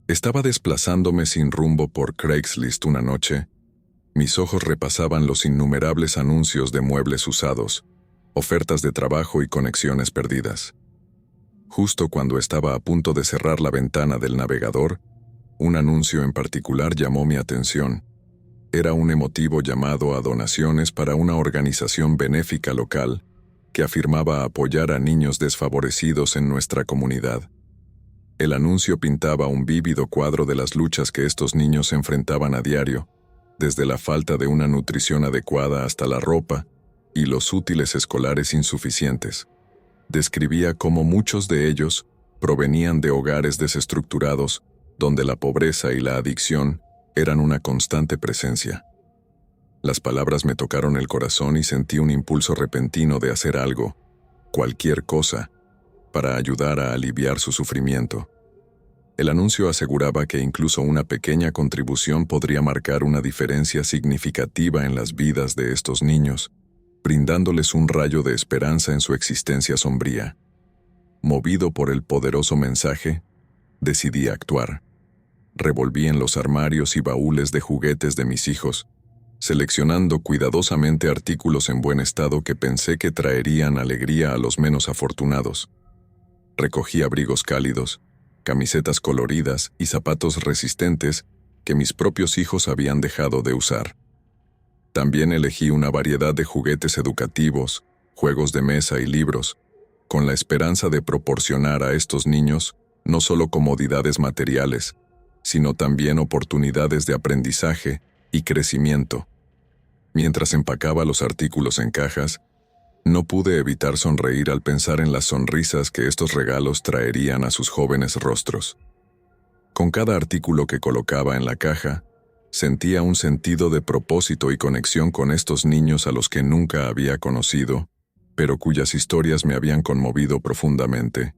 Estaba desplazándome sin rumbo por Craigslist una noche. Mis ojos repasaban los innumerables anuncios de muebles usados, ofertas de trabajo y conexiones perdidas. Justo cuando estaba a punto de cerrar la ventana del navegador, un anuncio en particular llamó mi atención. Era un emotivo llamado a donaciones para una organización benéfica local que afirmaba apoyar a niños desfavorecidos en nuestra comunidad. El anuncio pintaba un vívido cuadro de las luchas que estos niños enfrentaban a diario, desde la falta de una nutrición adecuada hasta la ropa y los útiles escolares insuficientes. Describía cómo muchos de ellos provenían de hogares desestructurados, donde la pobreza y la adicción eran una constante presencia. Las palabras me tocaron el corazón y sentí un impulso repentino de hacer algo, cualquier cosa, para ayudar a aliviar su sufrimiento. El anuncio aseguraba que incluso una pequeña contribución podría marcar una diferencia significativa en las vidas de estos niños, brindándoles un rayo de esperanza en su existencia sombría. Movido por el poderoso mensaje, decidí actuar. Revolví en los armarios y baúles de juguetes de mis hijos, seleccionando cuidadosamente artículos en buen estado que pensé que traerían alegría a los menos afortunados. Recogí abrigos cálidos, camisetas coloridas y zapatos resistentes que mis propios hijos habían dejado de usar. También elegí una variedad de juguetes educativos, juegos de mesa y libros, con la esperanza de proporcionar a estos niños no solo comodidades materiales, sino también oportunidades de aprendizaje y crecimiento. Mientras empacaba los artículos en cajas, no pude evitar sonreír al pensar en las sonrisas que estos regalos traerían a sus jóvenes rostros. Con cada artículo que colocaba en la caja, sentía un sentido de propósito y conexión con estos niños a los que nunca había conocido, pero cuyas historias me habían conmovido profundamente.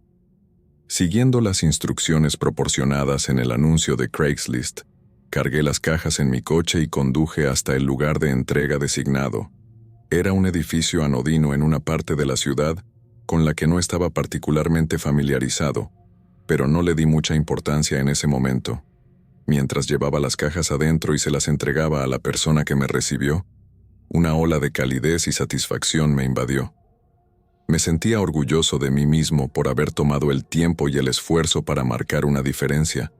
Siguiendo las instrucciones proporcionadas en el anuncio de Craigslist, cargué las cajas en mi coche y conduje hasta el lugar de entrega designado. Era un edificio anodino en una parte de la ciudad con la que no estaba particularmente familiarizado, pero no le di mucha importancia en ese momento. Mientras llevaba las cajas adentro y se las entregaba a la persona que me recibió, una ola de calidez y satisfacción me invadió. Me sentía orgulloso de mí mismo por haber tomado el tiempo y el esfuerzo para marcar una diferencia,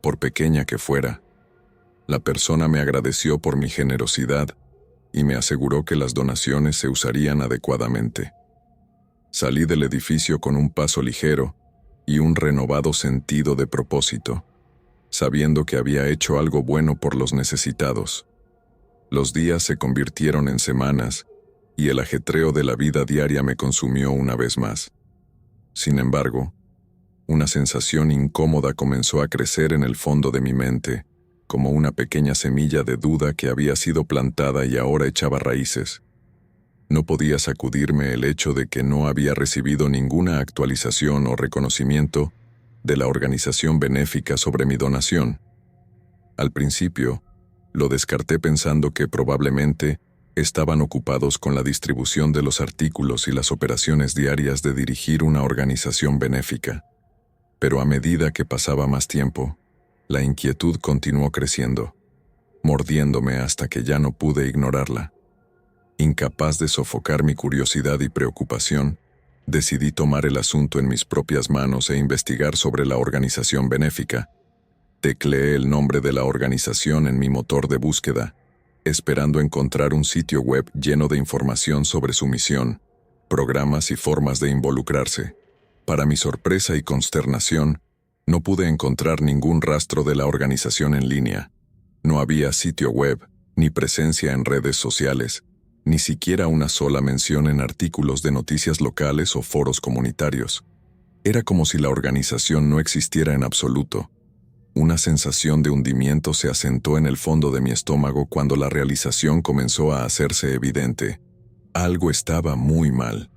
por pequeña que fuera. La persona me agradeció por mi generosidad y me aseguró que las donaciones se usarían adecuadamente. Salí del edificio con un paso ligero y un renovado sentido de propósito, sabiendo que había hecho algo bueno por los necesitados. Los días se convirtieron en semanas y el ajetreo de la vida diaria me consumió una vez más. Sin embargo, una sensación incómoda comenzó a crecer en el fondo de mi mente, como una pequeña semilla de duda que había sido plantada y ahora echaba raíces. No podía sacudirme el hecho de que no había recibido ninguna actualización o reconocimiento de la organización benéfica sobre mi donación. Al principio, lo descarté pensando que probablemente estaban ocupados con la distribución de los artículos y las operaciones diarias de dirigir una organización benéfica. Pero a medida que pasaba más tiempo, la inquietud continuó creciendo, mordiéndome hasta que ya no pude ignorarla. Incapaz de sofocar mi curiosidad y preocupación, decidí tomar el asunto en mis propias manos e investigar sobre la organización benéfica. Tecleé el nombre de la organización en mi motor de búsqueda, esperando encontrar un sitio web lleno de información sobre su misión, programas y formas de involucrarse. Para mi sorpresa y consternación, no pude encontrar ningún rastro de la organización en línea. No había sitio web, ni presencia en redes sociales, ni siquiera una sola mención en artículos de noticias locales o foros comunitarios. Era como si la organización no existiera en absoluto. Una sensación de hundimiento se asentó en el fondo de mi estómago cuando la realización comenzó a hacerse evidente. Algo estaba muy mal.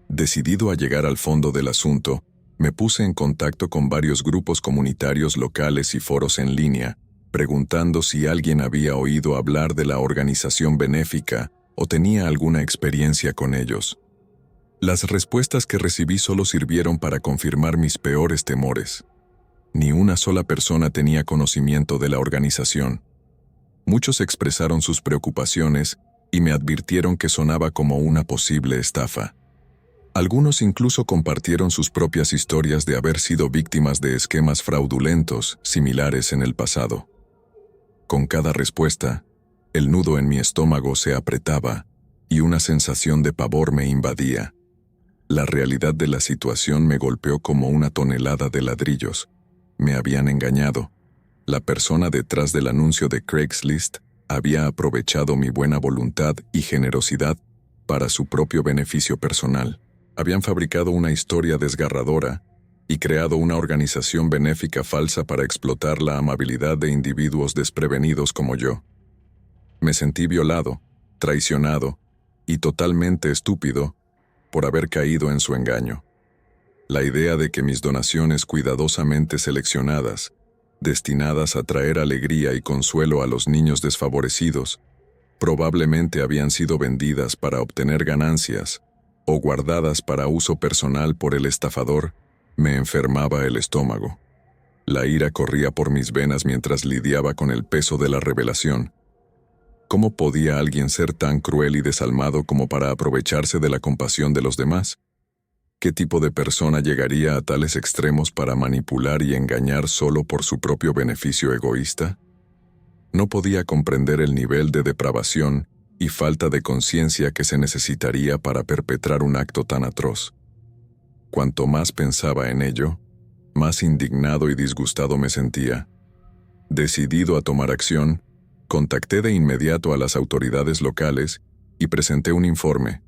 Decidido a llegar al fondo del asunto, me puse en contacto con varios grupos comunitarios locales y foros en línea, preguntando si alguien había oído hablar de la organización benéfica o tenía alguna experiencia con ellos. Las respuestas que recibí solo sirvieron para confirmar mis peores temores. Ni una sola persona tenía conocimiento de la organización. Muchos expresaron sus preocupaciones y me advirtieron que sonaba como una posible estafa. Algunos incluso compartieron sus propias historias de haber sido víctimas de esquemas fraudulentos similares en el pasado. Con cada respuesta, el nudo en mi estómago se apretaba y una sensación de pavor me invadía. La realidad de la situación me golpeó como una tonelada de ladrillos. Me habían engañado. La persona detrás del anuncio de Craigslist había aprovechado mi buena voluntad y generosidad para su propio beneficio personal. Habían fabricado una historia desgarradora y creado una organización benéfica falsa para explotar la amabilidad de individuos desprevenidos como yo. Me sentí violado, traicionado y totalmente estúpido por haber caído en su engaño. La idea de que mis donaciones cuidadosamente seleccionadas, destinadas a traer alegría y consuelo a los niños desfavorecidos, probablemente habían sido vendidas para obtener ganancias o guardadas para uso personal por el estafador, me enfermaba el estómago. La ira corría por mis venas mientras lidiaba con el peso de la revelación. ¿Cómo podía alguien ser tan cruel y desalmado como para aprovecharse de la compasión de los demás? ¿Qué tipo de persona llegaría a tales extremos para manipular y engañar solo por su propio beneficio egoísta? No podía comprender el nivel de depravación y falta de conciencia que se necesitaría para perpetrar un acto tan atroz. Cuanto más pensaba en ello, más indignado y disgustado me sentía. Decidido a tomar acción, contacté de inmediato a las autoridades locales y presenté un informe,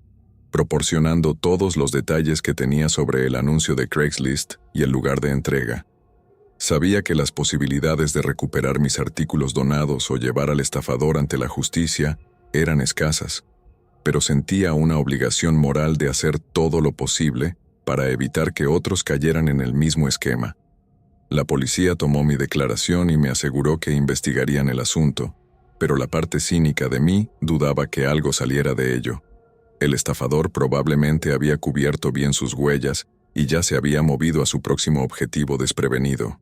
proporcionando todos los detalles que tenía sobre el anuncio de Craigslist y el lugar de entrega. Sabía que las posibilidades de recuperar mis artículos donados o llevar al estafador ante la justicia eran escasas, pero sentía una obligación moral de hacer todo lo posible para evitar que otros cayeran en el mismo esquema. La policía tomó mi declaración y me aseguró que investigarían el asunto, pero la parte cínica de mí dudaba que algo saliera de ello. El estafador probablemente había cubierto bien sus huellas y ya se había movido a su próximo objetivo desprevenido.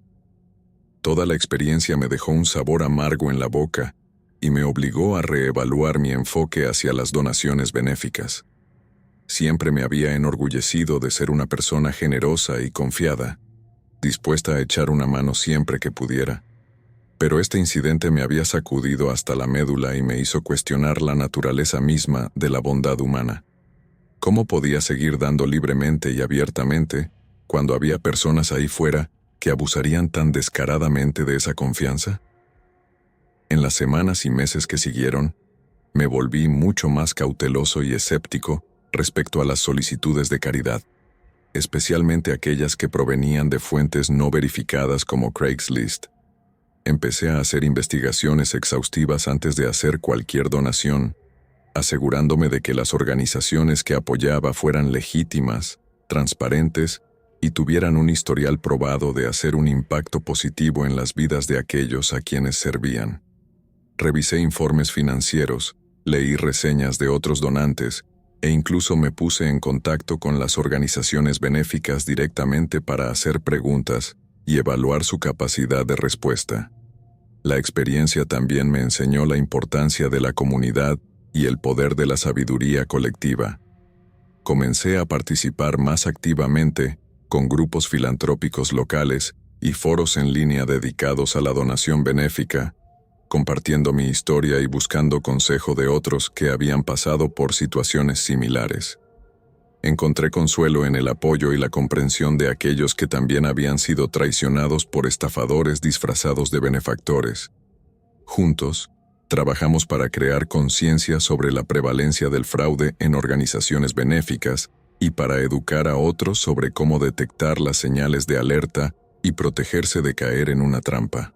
Toda la experiencia me dejó un sabor amargo en la boca y me obligó a reevaluar mi enfoque hacia las donaciones benéficas. Siempre me había enorgullecido de ser una persona generosa y confiada, dispuesta a echar una mano siempre que pudiera. Pero este incidente me había sacudido hasta la médula y me hizo cuestionar la naturaleza misma de la bondad humana. ¿Cómo podía seguir dando libremente y abiertamente cuando había personas ahí fuera que abusarían tan descaradamente de esa confianza? En las semanas y meses que siguieron, me volví mucho más cauteloso y escéptico respecto a las solicitudes de caridad, especialmente aquellas que provenían de fuentes no verificadas como Craigslist. Empecé a hacer investigaciones exhaustivas antes de hacer cualquier donación, asegurándome de que las organizaciones que apoyaba fueran legítimas, transparentes y tuvieran un historial probado de hacer un impacto positivo en las vidas de aquellos a quienes servían. Revisé informes financieros, leí reseñas de otros donantes e incluso me puse en contacto con las organizaciones benéficas directamente para hacer preguntas y evaluar su capacidad de respuesta. La experiencia también me enseñó la importancia de la comunidad y el poder de la sabiduría colectiva. Comencé a participar más activamente con grupos filantrópicos locales y foros en línea dedicados a la donación benéfica, compartiendo mi historia y buscando consejo de otros que habían pasado por situaciones similares. Encontré consuelo en el apoyo y la comprensión de aquellos que también habían sido traicionados por estafadores disfrazados de benefactores. Juntos, trabajamos para crear conciencia sobre la prevalencia del fraude en organizaciones benéficas y para educar a otros sobre cómo detectar las señales de alerta y protegerse de caer en una trampa.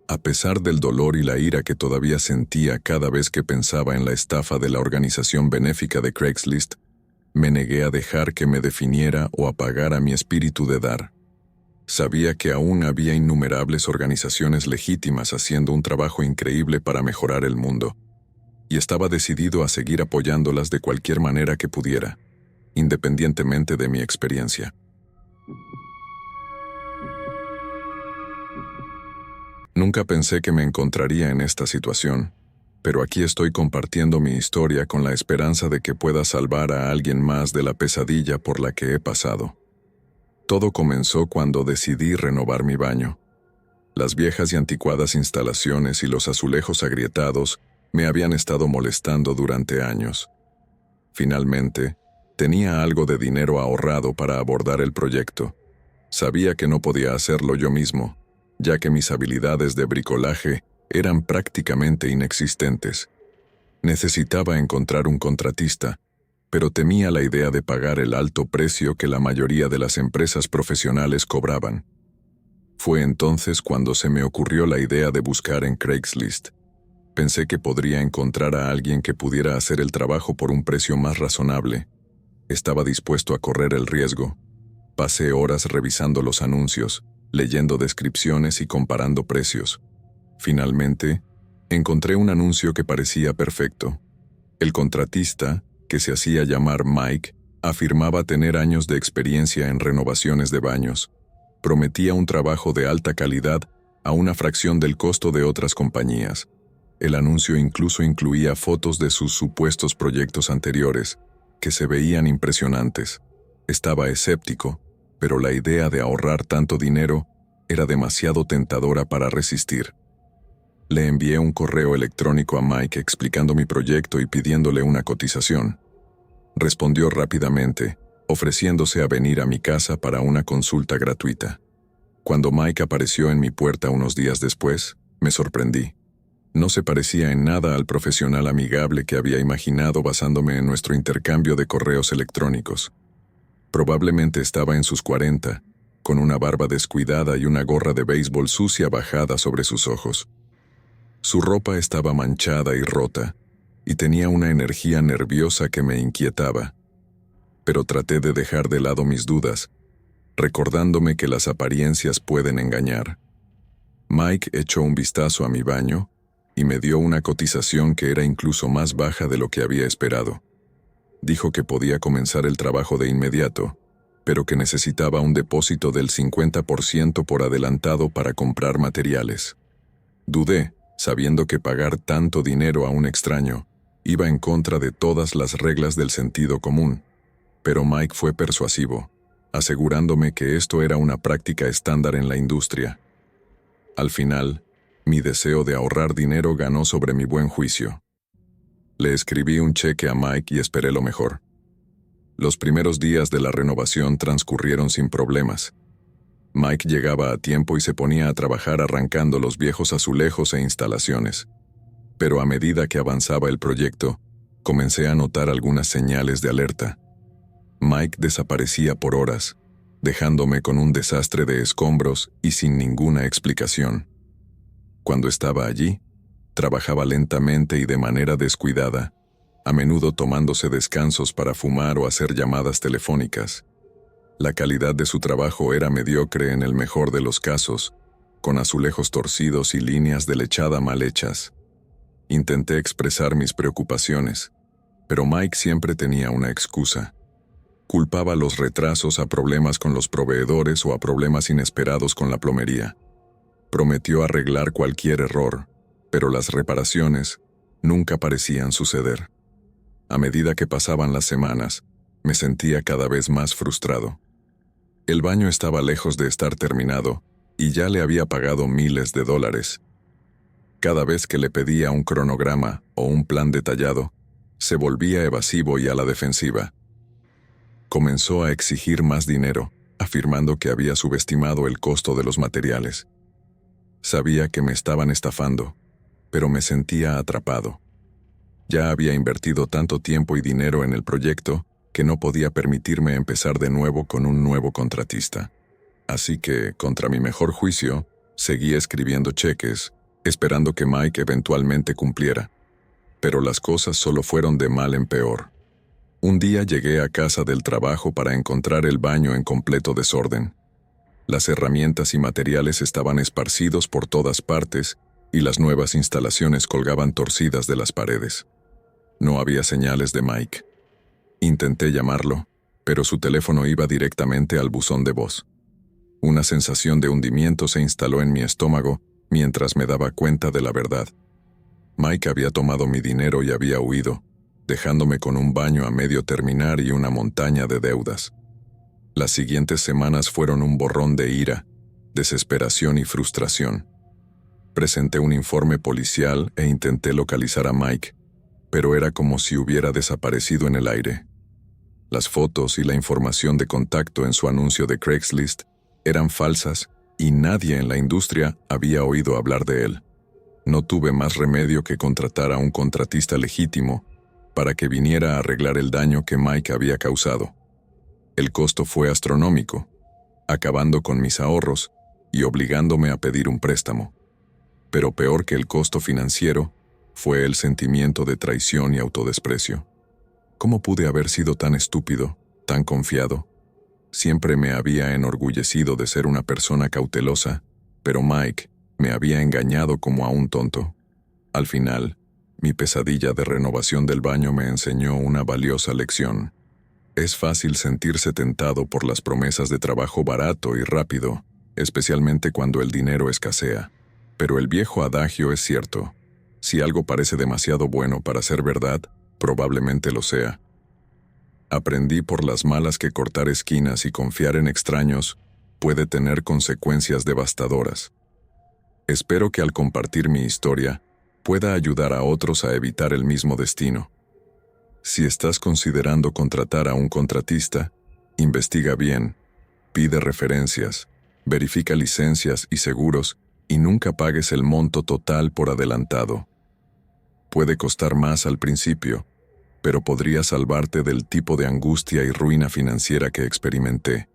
A pesar del dolor y la ira que todavía sentía cada vez que pensaba en la estafa de la organización benéfica de Craigslist, me negué a dejar que me definiera o apagara mi espíritu de dar. Sabía que aún había innumerables organizaciones legítimas haciendo un trabajo increíble para mejorar el mundo, y estaba decidido a seguir apoyándolas de cualquier manera que pudiera. independientemente de mi experiencia. Nunca pensé que me encontraría en esta situación, pero aquí estoy compartiendo mi historia con la esperanza de que pueda salvar a alguien más de la pesadilla por la que he pasado. Todo comenzó cuando decidí renovar mi baño. Las viejas y anticuadas instalaciones y los azulejos agrietados me habían estado molestando durante años. Finalmente, tenía algo de dinero ahorrado para abordar el proyecto. Sabía que no podía hacerlo yo mismo, ya que mis habilidades de bricolaje eran prácticamente inexistentes. Necesitaba encontrar un contratista, pero temía la idea de pagar el alto precio que la mayoría de las empresas profesionales cobraban. Fue entonces cuando se me ocurrió la idea de buscar en Craigslist. Pensé que podría encontrar a alguien que pudiera hacer el trabajo por un precio más razonable. Estaba dispuesto a correr el riesgo. Pasé horas revisando los anuncios, leyendo descripciones y comparando precios. Finalmente, encontré un anuncio que parecía perfecto. El contratista, que se hacía llamar Mike, afirmaba tener años de experiencia en renovaciones de baños. Prometía un trabajo de alta calidad a una fracción del costo de otras compañías. El anuncio incluso incluía fotos de sus supuestos proyectos anteriores, que se veían impresionantes. Estaba escéptico, pero la idea de ahorrar tanto dinero era demasiado tentadora para resistir. Le envié un correo electrónico a Mike explicando mi proyecto y pidiéndole una cotización. Respondió rápidamente, ofreciéndose a venir a mi casa para una consulta gratuita. Cuando Mike apareció en mi puerta unos días después, me sorprendí. No se parecía en nada al profesional amigable que había imaginado basándome en nuestro intercambio de correos electrónicos. Probablemente estaba en sus 40, con una barba descuidada y una gorra de béisbol sucia bajada sobre sus ojos. Su ropa estaba manchada y rota, y tenía una energía nerviosa que me inquietaba. Pero traté de dejar de lado mis dudas, recordándome que las apariencias pueden engañar. Mike echó un vistazo a mi baño y me dio una cotización que era incluso más baja de lo que había esperado. Dijo que podía comenzar el trabajo de inmediato, pero que necesitaba un depósito del 50% por adelantado para comprar materiales. Dudé, sabiendo que pagar tanto dinero a un extraño iba en contra de todas las reglas del sentido común, pero Mike fue persuasivo, asegurándome que esto era una práctica estándar en la industria. Al final, mi deseo de ahorrar dinero ganó sobre mi buen juicio. Le escribí un cheque a Mike y esperé lo mejor. Los primeros días de la renovación transcurrieron sin problemas. Mike llegaba a tiempo y se ponía a trabajar arrancando los viejos azulejos e instalaciones. Pero a medida que avanzaba el proyecto, comencé a notar algunas señales de alerta. Mike desaparecía por horas, dejándome con un desastre de escombros y sin ninguna explicación. Cuando estaba allí, trabajaba lentamente y de manera descuidada, a menudo tomándose descansos para fumar o hacer llamadas telefónicas. La calidad de su trabajo era mediocre en el mejor de los casos, con azulejos torcidos y líneas de lechada mal hechas. Intenté expresar mis preocupaciones, pero Mike siempre tenía una excusa. Culpaba los retrasos a problemas con los proveedores o a problemas inesperados con la plomería. Prometió arreglar cualquier error, pero las reparaciones nunca parecían suceder. A medida que pasaban las semanas, me sentía cada vez más frustrado. El baño estaba lejos de estar terminado y ya le había pagado miles de dólares. Cada vez que le pedía un cronograma o un plan detallado, se volvía evasivo y a la defensiva. Comenzó a exigir más dinero, afirmando que había subestimado el costo de los materiales. Sabía que me estaban estafando, pero me sentía atrapado. Ya había invertido tanto tiempo y dinero en el proyecto que no podía permitirme empezar de nuevo con un nuevo contratista. Así que, contra mi mejor juicio, seguí escribiendo cheques, esperando que Mike eventualmente cumpliera. Pero las cosas solo fueron de mal en peor. Un día llegué a casa del trabajo para encontrar el baño en completo desorden. Las herramientas y materiales estaban esparcidos por todas partes y las nuevas instalaciones colgaban torcidas de las paredes. No había señales de Mike. Intenté llamarlo, pero su teléfono iba directamente al buzón de voz. Una sensación de hundimiento se instaló en mi estómago mientras me daba cuenta de la verdad. Mike había tomado mi dinero y había huido, dejándome con un baño a medio terminar y una montaña de deudas. Las siguientes semanas fueron un borrón de ira, desesperación y frustración. Presenté un informe policial e intenté localizar a Mike, pero era como si hubiera desaparecido en el aire. Las fotos y la información de contacto en su anuncio de Craigslist eran falsas y nadie en la industria había oído hablar de él. No tuve más remedio que contratar a un contratista legítimo para que viniera a arreglar el daño que Mike había causado. El costo fue astronómico, acabando con mis ahorros y obligándome a pedir un préstamo. Pero peor que el costo financiero fue el sentimiento de traición y autodesprecio. ¿Cómo pude haber sido tan estúpido, tan confiado? Siempre me había enorgullecido de ser una persona cautelosa, pero Mike me había engañado como a un tonto. Al final, mi pesadilla de renovación del baño me enseñó una valiosa lección. Es fácil sentirse tentado por las promesas de trabajo barato y rápido, especialmente cuando el dinero escasea. Pero el viejo adagio es cierto. Si algo parece demasiado bueno para ser verdad, probablemente lo sea. Aprendí por las malas que cortar esquinas y confiar en extraños puede tener consecuencias devastadoras. Espero que al compartir mi historia pueda ayudar a otros a evitar el mismo destino. Si estás considerando contratar a un contratista, investiga bien, pide referencias, verifica licencias y seguros y nunca pagues el monto total por adelantado. Puede costar más al principio, pero podría salvarte del tipo de angustia y ruina financiera que experimenté.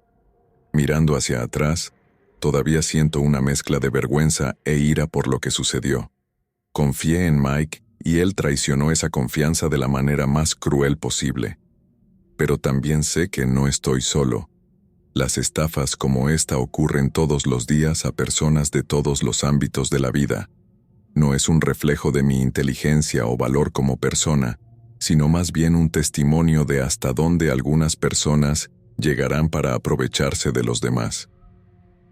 Mirando hacia atrás, todavía siento una mezcla de vergüenza e ira por lo que sucedió. Confié en Mike y él traicionó esa confianza de la manera más cruel posible. Pero también sé que no estoy solo. Las estafas como esta ocurren todos los días a personas de todos los ámbitos de la vida. No es un reflejo de mi inteligencia o valor como persona, sino más bien un testimonio de hasta dónde algunas personas llegarán para aprovecharse de los demás.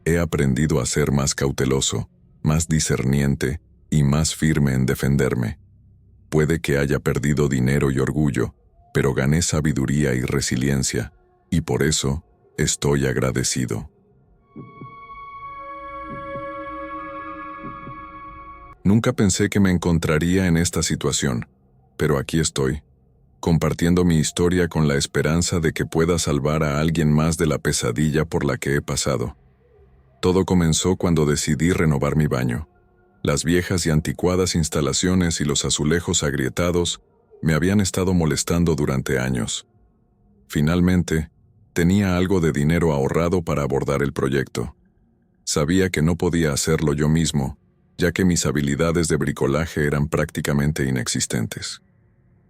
He aprendido a ser más cauteloso, más discerniente y más firme en defenderme. Puede que haya perdido dinero y orgullo, pero gané sabiduría y resiliencia, y por eso estoy agradecido. Nunca pensé que me encontraría en esta situación, pero aquí estoy, compartiendo mi historia con la esperanza de que pueda salvar a alguien más de la pesadilla por la que he pasado. Todo comenzó cuando decidí renovar mi baño. Las viejas y anticuadas instalaciones y los azulejos agrietados me habían estado molestando durante años. Finalmente, tenía algo de dinero ahorrado para abordar el proyecto. Sabía que no podía hacerlo yo mismo, ya que mis habilidades de bricolaje eran prácticamente inexistentes.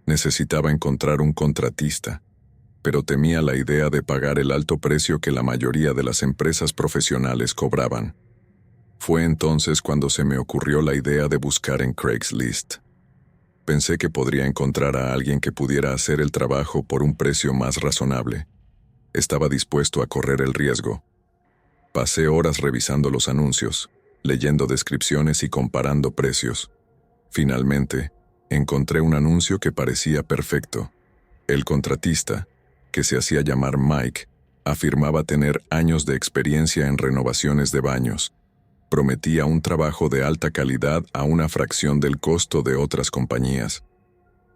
Necesitaba encontrar un contratista, pero temía la idea de pagar el alto precio que la mayoría de las empresas profesionales cobraban. Fue entonces cuando se me ocurrió la idea de buscar en Craigslist. Pensé que podría encontrar a alguien que pudiera hacer el trabajo por un precio más razonable. Estaba dispuesto a correr el riesgo. Pasé horas revisando los anuncios, leyendo descripciones y comparando precios. Finalmente, encontré un anuncio que parecía perfecto. El contratista, que se hacía llamar Mike, afirmaba tener años de experiencia en renovaciones de baños. Prometía un trabajo de alta calidad a una fracción del costo de otras compañías.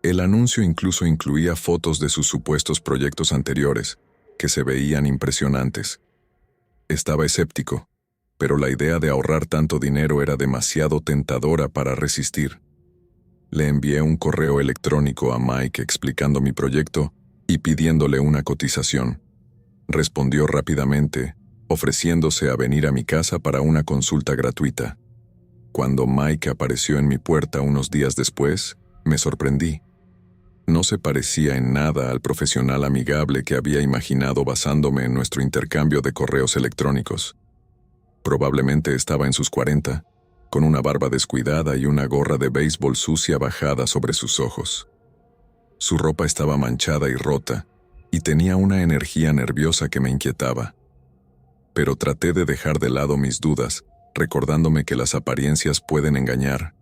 El anuncio incluso incluía fotos de sus supuestos proyectos anteriores, que se veían impresionantes. Estaba escéptico, pero la idea de ahorrar tanto dinero era demasiado tentadora para resistir. Le envié un correo electrónico a Mike explicando mi proyecto y pidiéndole una cotización. Respondió rápidamente, ofreciéndose a venir a mi casa para una consulta gratuita. Cuando Mike apareció en mi puerta unos días después, me sorprendí. No se parecía en nada al profesional amigable que había imaginado basándome en nuestro intercambio de correos electrónicos. Probablemente estaba en sus 40, con una barba descuidada y una gorra de béisbol sucia bajada sobre sus ojos. Su ropa estaba manchada y rota, y tenía una energía nerviosa que me inquietaba. Pero traté de dejar de lado mis dudas, recordándome que las apariencias pueden engañar.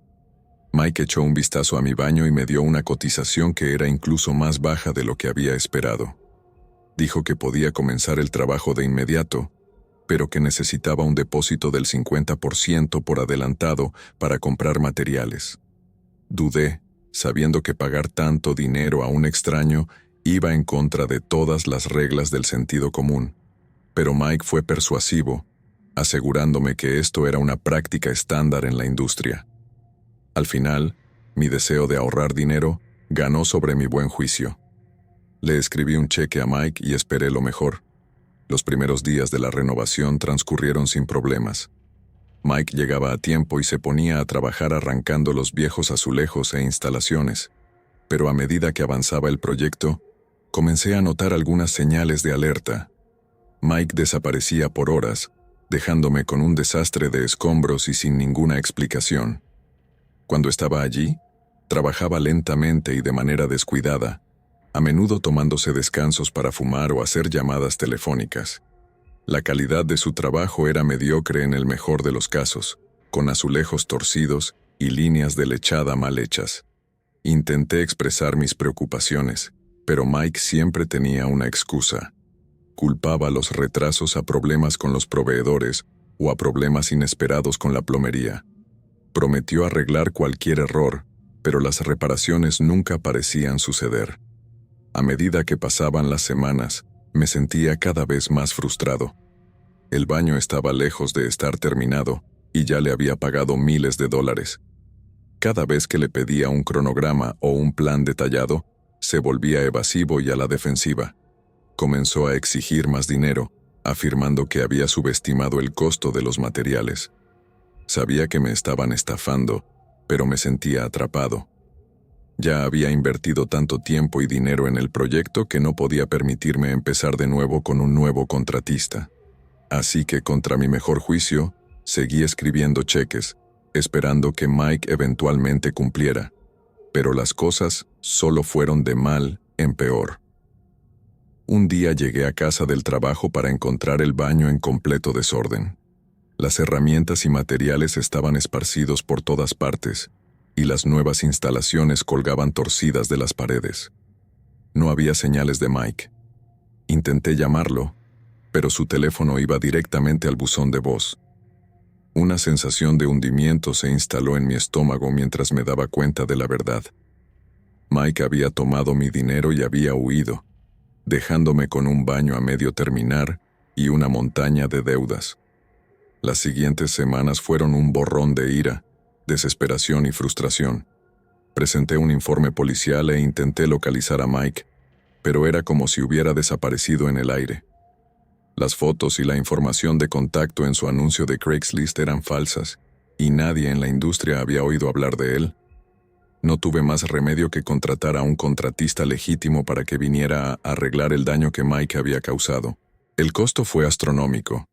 Mike echó un vistazo a mi baño y me dio una cotización que era incluso más baja de lo que había esperado. Dijo que podía comenzar el trabajo de inmediato, pero que necesitaba un depósito del 50% por adelantado para comprar materiales. Dudé, sabiendo que pagar tanto dinero a un extraño iba en contra de todas las reglas del sentido común. Pero Mike fue persuasivo, asegurándome que esto era una práctica estándar en la industria. Al final, mi deseo de ahorrar dinero ganó sobre mi buen juicio. Le escribí un cheque a Mike y esperé lo mejor. Los primeros días de la renovación transcurrieron sin problemas. Mike llegaba a tiempo y se ponía a trabajar arrancando los viejos azulejos e instalaciones. Pero a medida que avanzaba el proyecto, comencé a notar algunas señales de alerta. Mike desaparecía por horas, dejándome con un desastre de escombros y sin ninguna explicación. Cuando estaba allí, trabajaba lentamente y de manera descuidada, a menudo tomándose descansos para fumar o hacer llamadas telefónicas. La calidad de su trabajo era mediocre en el mejor de los casos, con azulejos torcidos y líneas de lechada mal hechas. Intenté expresar mis preocupaciones, pero Mike siempre tenía una excusa. Culpaba los retrasos a problemas con los proveedores o a problemas inesperados con la plomería. Prometió arreglar cualquier error, pero las reparaciones nunca parecían suceder. A medida que pasaban las semanas, me sentía cada vez más frustrado. El baño estaba lejos de estar terminado y ya le había pagado miles de dólares. Cada vez que le pedía un cronograma o un plan detallado, se volvía evasivo y a la defensiva. Comenzó a exigir más dinero, afirmando que había subestimado el costo de los materiales. Sabía que me estaban estafando, pero me sentía atrapado. Ya había invertido tanto tiempo y dinero en el proyecto que no podía permitirme empezar de nuevo con un nuevo contratista. Así que, contra mi mejor juicio, seguí escribiendo cheques, esperando que Mike eventualmente cumpliera. Pero las cosas solo fueron de mal en peor. Un día llegué a casa del trabajo para encontrar el baño en completo desorden. Las herramientas y materiales estaban esparcidos por todas partes, y las nuevas instalaciones colgaban torcidas de las paredes. No había señales de Mike. Intenté llamarlo, pero su teléfono iba directamente al buzón de voz. Una sensación de hundimiento se instaló en mi estómago mientras me daba cuenta de la verdad. Mike había tomado mi dinero y había huido, dejándome con un baño a medio terminar y una montaña de deudas. Las siguientes semanas fueron un borrón de ira, desesperación y frustración. Presenté un informe policial e intenté localizar a Mike, pero era como si hubiera desaparecido en el aire. Las fotos y la información de contacto en su anuncio de Craigslist eran falsas, y nadie en la industria había oído hablar de él. No tuve más remedio que contratar a un contratista legítimo para que viniera a arreglar el daño que Mike había causado. El costo fue astronómico,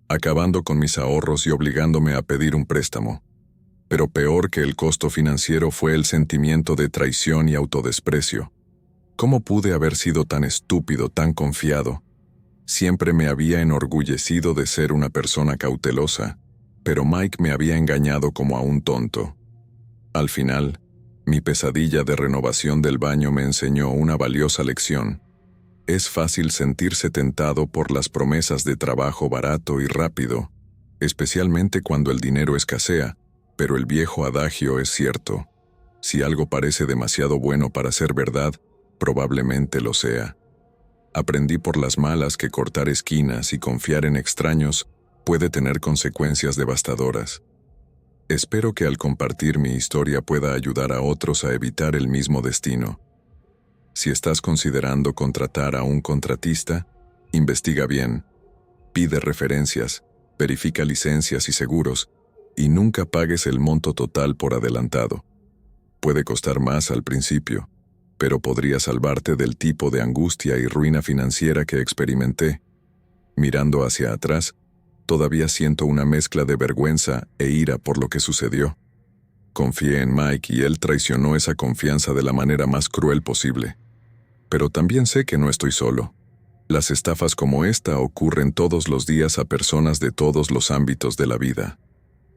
acabando con mis ahorros y obligándome a pedir un préstamo. Pero peor que el costo financiero fue el sentimiento de traición y autodesprecio. ¿Cómo pude haber sido tan estúpido, tan confiado? Siempre me había enorgullecido de ser una persona cautelosa, pero Mike me había engañado como a un tonto. Al final, mi pesadilla de renovación del baño me enseñó una valiosa lección. Es fácil sentirse tentado por las promesas de trabajo barato y rápido, especialmente cuando el dinero escasea, pero el viejo adagio es cierto. Si algo parece demasiado bueno para ser verdad, probablemente lo sea. Aprendí por las malas que cortar esquinas y confiar en extraños puede tener consecuencias devastadoras. Espero que al compartir mi historia pueda ayudar a otros a evitar el mismo destino. Si estás considerando contratar a un contratista, investiga bien, pide referencias, verifica licencias y seguros, y nunca pagues el monto total por adelantado. Puede costar más al principio, pero podría salvarte del tipo de angustia y ruina financiera que experimenté. Mirando hacia atrás, todavía siento una mezcla de vergüenza e ira por lo que sucedió. Confié en Mike y él traicionó esa confianza de la manera más cruel posible. Pero también sé que no estoy solo. Las estafas como esta ocurren todos los días a personas de todos los ámbitos de la vida.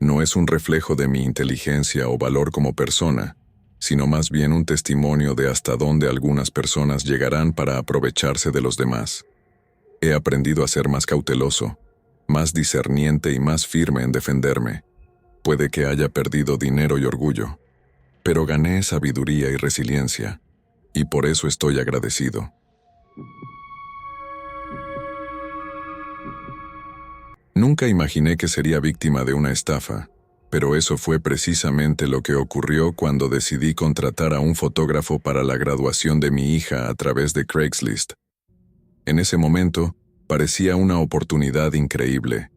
No es un reflejo de mi inteligencia o valor como persona, sino más bien un testimonio de hasta dónde algunas personas llegarán para aprovecharse de los demás. He aprendido a ser más cauteloso, más discerniente y más firme en defenderme. Puede que haya perdido dinero y orgullo, pero gané sabiduría y resiliencia, y por eso estoy agradecido. Nunca imaginé que sería víctima de una estafa, pero eso fue precisamente lo que ocurrió cuando decidí contratar a un fotógrafo para la graduación de mi hija a través de Craigslist. En ese momento, parecía una oportunidad increíble.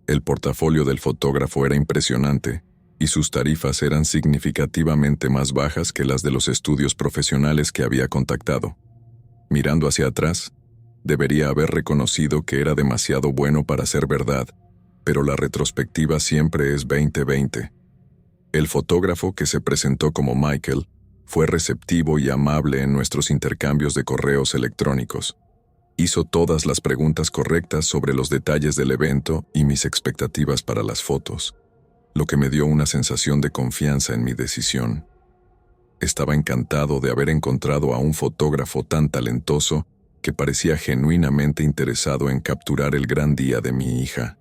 El portafolio del fotógrafo era impresionante, y sus tarifas eran significativamente más bajas que las de los estudios profesionales que había contactado. Mirando hacia atrás, debería haber reconocido que era demasiado bueno para ser verdad, pero la retrospectiva siempre es 20/20. El fotógrafo, que se presentó como Michael, fue receptivo y amable en nuestros intercambios de correos electrónicos. Hizo todas las preguntas correctas sobre los detalles del evento y mis expectativas para las fotos, lo que me dio una sensación de confianza en mi decisión. Estaba encantado de haber encontrado a un fotógrafo tan talentoso que parecía genuinamente interesado en capturar el gran día de mi hija.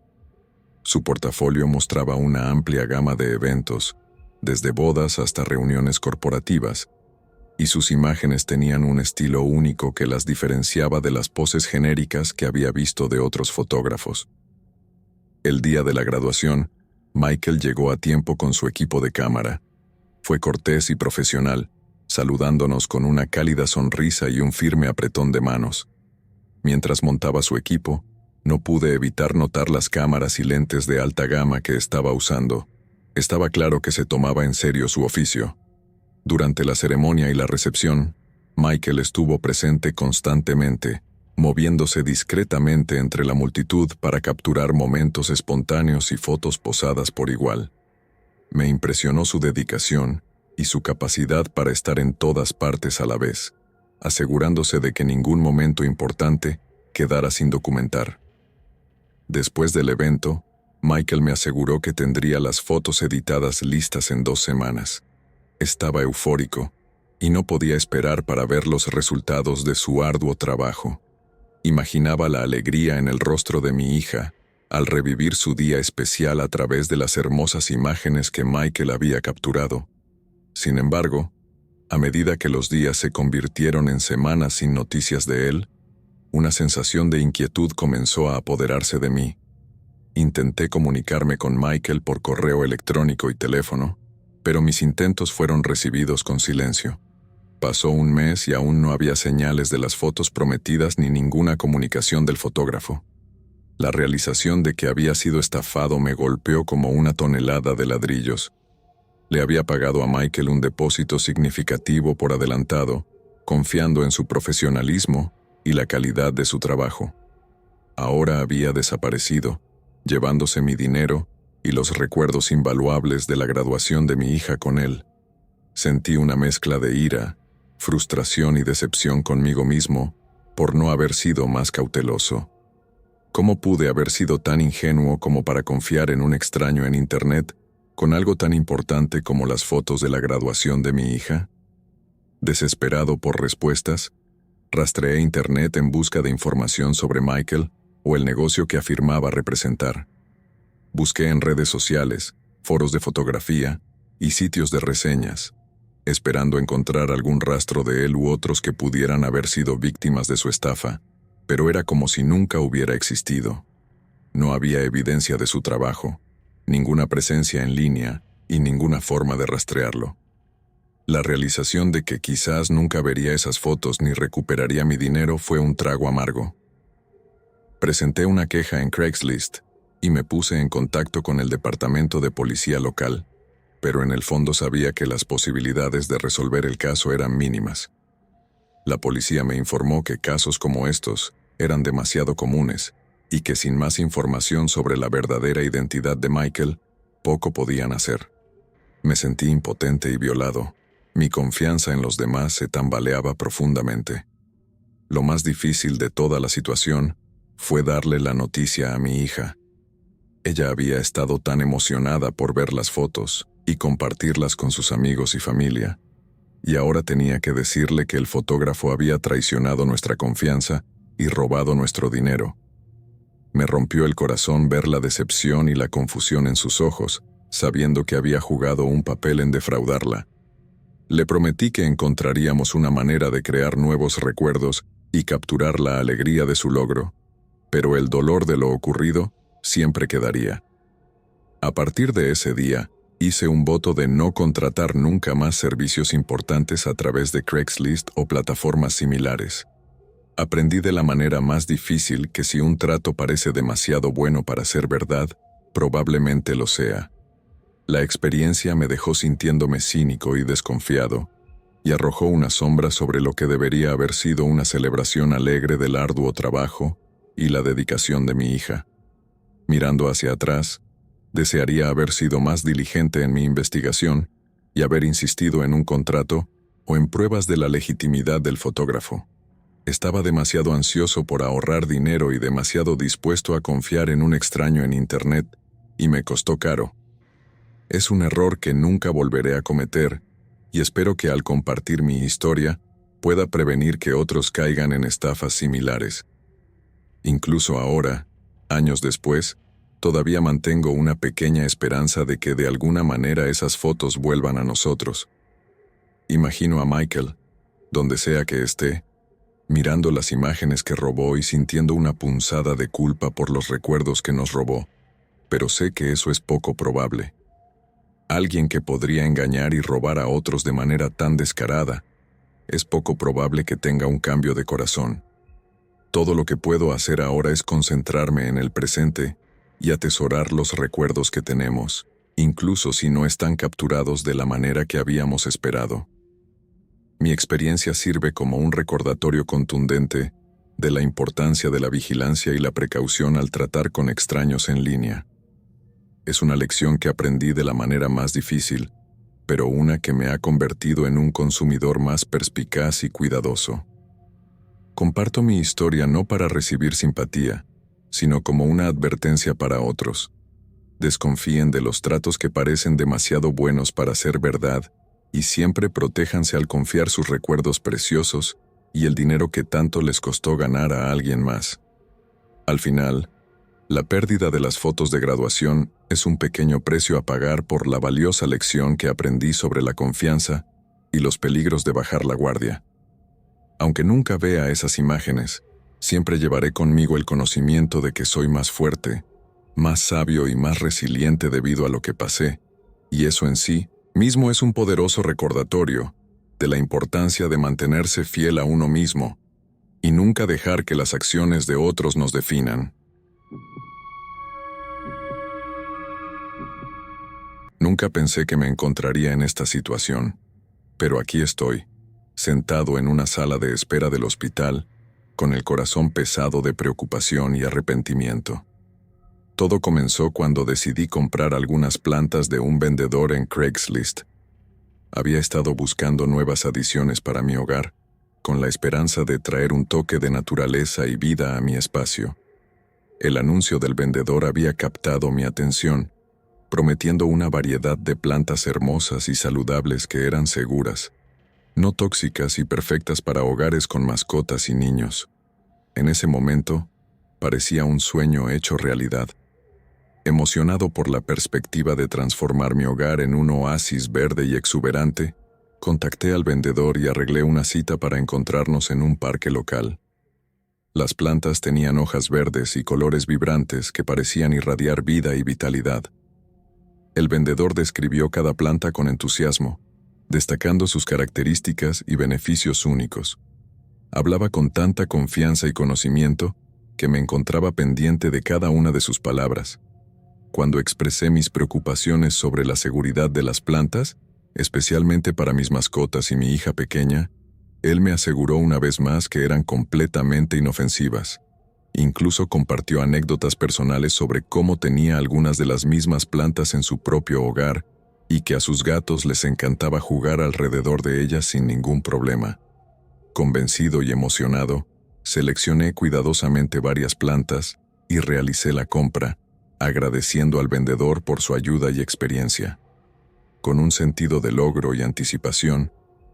Su portafolio mostraba una amplia gama de eventos, desde bodas hasta reuniones corporativas, y sus imágenes tenían un estilo único que las diferenciaba de las poses genéricas que había visto de otros fotógrafos. El día de la graduación, Michael llegó a tiempo con su equipo de cámara. Fue cortés y profesional, saludándonos con una cálida sonrisa y un firme apretón de manos. Mientras montaba su equipo, no pude evitar notar las cámaras y lentes de alta gama que estaba usando. Estaba claro que se tomaba en serio su oficio. Durante la ceremonia y la recepción, Michael estuvo presente constantemente, moviéndose discretamente entre la multitud para capturar momentos espontáneos y fotos posadas por igual. Me impresionó su dedicación y su capacidad para estar en todas partes a la vez, asegurándose de que ningún momento importante quedara sin documentar. Después del evento, Michael me aseguró que tendría las fotos editadas listas en 2 semanas. Estaba eufórico, y no podía esperar para ver los resultados de su arduo trabajo. Imaginaba la alegría en el rostro de mi hija al revivir su día especial a través de las hermosas imágenes que Michael había capturado. Sin embargo, a medida que los días se convirtieron en semanas sin noticias de él, una sensación de inquietud comenzó a apoderarse de mí. Intenté comunicarme con Michael por correo electrónico y teléfono, pero mis intentos fueron recibidos con silencio. Pasó un mes y aún no había señales de las fotos prometidas ni ninguna comunicación del fotógrafo. La realización de que había sido estafado me golpeó como una tonelada de ladrillos. Le había pagado a Michael un depósito significativo por adelantado, confiando en su profesionalismo y la calidad de su trabajo. Ahora había desaparecido, llevándose mi dinero y los recuerdos invaluables de la graduación de mi hija con él. Sentí una mezcla de ira, frustración y decepción conmigo mismo por no haber sido más cauteloso. ¿Cómo pude haber sido tan ingenuo como para confiar en un extraño en Internet con algo tan importante como las fotos de la graduación de mi hija? Desesperado por respuestas, rastreé Internet en busca de información sobre Michael o el negocio que afirmaba representar. Busqué en redes sociales, foros de fotografía y sitios de reseñas, esperando encontrar algún rastro de él u otros que pudieran haber sido víctimas de su estafa, pero era como si nunca hubiera existido. No había evidencia de su trabajo, ninguna presencia en línea y ninguna forma de rastrearlo. La realización de que quizás nunca vería esas fotos ni recuperaría mi dinero fue un trago amargo. Presenté una queja en Craigslist y me puse en contacto con el departamento de policía local, pero en el fondo sabía que las posibilidades de resolver el caso eran mínimas. La policía me informó que casos como estos eran demasiado comunes y que sin más información sobre la verdadera identidad de Michael, poco podían hacer. Me sentí impotente y violado. Mi confianza en los demás se tambaleaba profundamente. Lo más difícil de toda la situación fue darle la noticia a mi hija. Ella había estado tan emocionada por ver las fotos y compartirlas con sus amigos y familia, y ahora tenía que decirle que el fotógrafo había traicionado nuestra confianza y robado nuestro dinero. Me rompió el corazón ver la decepción y la confusión en sus ojos, sabiendo que había jugado un papel en defraudarla. Le prometí que encontraríamos una manera de crear nuevos recuerdos y capturar la alegría de su logro, pero el dolor de lo ocurrido siempre quedaría. A partir de ese día, hice un voto de no contratar nunca más servicios importantes a través de Craigslist o plataformas similares. Aprendí de la manera más difícil que si un trato parece demasiado bueno para ser verdad, probablemente lo sea. La experiencia me dejó sintiéndome cínico y desconfiado, y arrojó una sombra sobre lo que debería haber sido una celebración alegre del arduo trabajo y la dedicación de mi hija. Mirando hacia atrás, desearía haber sido más diligente en mi investigación y haber insistido en un contrato o en pruebas de la legitimidad del fotógrafo. Estaba demasiado ansioso por ahorrar dinero y demasiado dispuesto a confiar en un extraño en Internet, y me costó caro. Es un error que nunca volveré a cometer, y espero que al compartir mi historia pueda prevenir que otros caigan en estafas similares. Incluso ahora, años después, todavía mantengo una pequeña esperanza de que de alguna manera esas fotos vuelvan a nosotros. Imagino a Michael, donde sea que esté, mirando las imágenes que robó y sintiendo una punzada de culpa por los recuerdos que nos robó, pero sé que eso es poco probable. Alguien que podría engañar y robar a otros de manera tan descarada, es poco probable que tenga un cambio de corazón. Todo lo que puedo hacer ahora es concentrarme en el presente y atesorar los recuerdos que tenemos, incluso si no están capturados de la manera que habíamos esperado. Mi experiencia sirve como un recordatorio contundente de la importancia de la vigilancia y la precaución al tratar con extraños en línea. Es una lección que aprendí de la manera más difícil, pero una que me ha convertido en un consumidor más perspicaz y cuidadoso. Comparto mi historia no para recibir simpatía, sino como una advertencia para otros. Desconfíen de los tratos que parecen demasiado buenos para ser verdad y siempre protéjanse al confiar sus recuerdos preciosos y el dinero que tanto les costó ganar a alguien más. Al final, la pérdida de las fotos de graduación es un pequeño precio a pagar por la valiosa lección que aprendí sobre la confianza y los peligros de bajar la guardia. Aunque nunca vea esas imágenes, siempre llevaré conmigo el conocimiento de que soy más fuerte, más sabio y más resiliente debido a lo que pasé, y eso en sí mismo es un poderoso recordatorio de la importancia de mantenerse fiel a uno mismo y nunca dejar que las acciones de otros nos definan. Nunca pensé que me encontraría en esta situación, pero aquí estoy, sentado en una sala de espera del hospital, con el corazón pesado de preocupación y arrepentimiento. Todo comenzó cuando decidí comprar algunas plantas de un vendedor en Craigslist. Había estado buscando nuevas adiciones para mi hogar, con la esperanza de traer un toque de naturaleza y vida a mi espacio. El anuncio del vendedor había captado mi atención, prometiendo una variedad de plantas hermosas y saludables que eran seguras, no tóxicas y perfectas para hogares con mascotas y niños. En ese momento, parecía un sueño hecho realidad. Emocionado por la perspectiva de transformar mi hogar en un oasis verde y exuberante, contacté al vendedor y arreglé una cita para encontrarnos en un parque local. Las plantas tenían hojas verdes y colores vibrantes que parecían irradiar vida y vitalidad. El vendedor describió cada planta con entusiasmo, destacando sus características y beneficios únicos. Hablaba con tanta confianza y conocimiento que me encontraba pendiente de cada una de sus palabras. Cuando expresé mis preocupaciones sobre la seguridad de las plantas, especialmente para mis mascotas y mi hija pequeña, él me aseguró una vez más que eran completamente inofensivas. Incluso compartió anécdotas personales sobre cómo tenía algunas de las mismas plantas en su propio hogar y que a sus gatos les encantaba jugar alrededor de ellas sin ningún problema. Convencido y emocionado, Seleccioné cuidadosamente varias plantas y realicé la compra, agradeciendo al vendedor por su ayuda y experiencia. Con un sentido de logro y anticipación,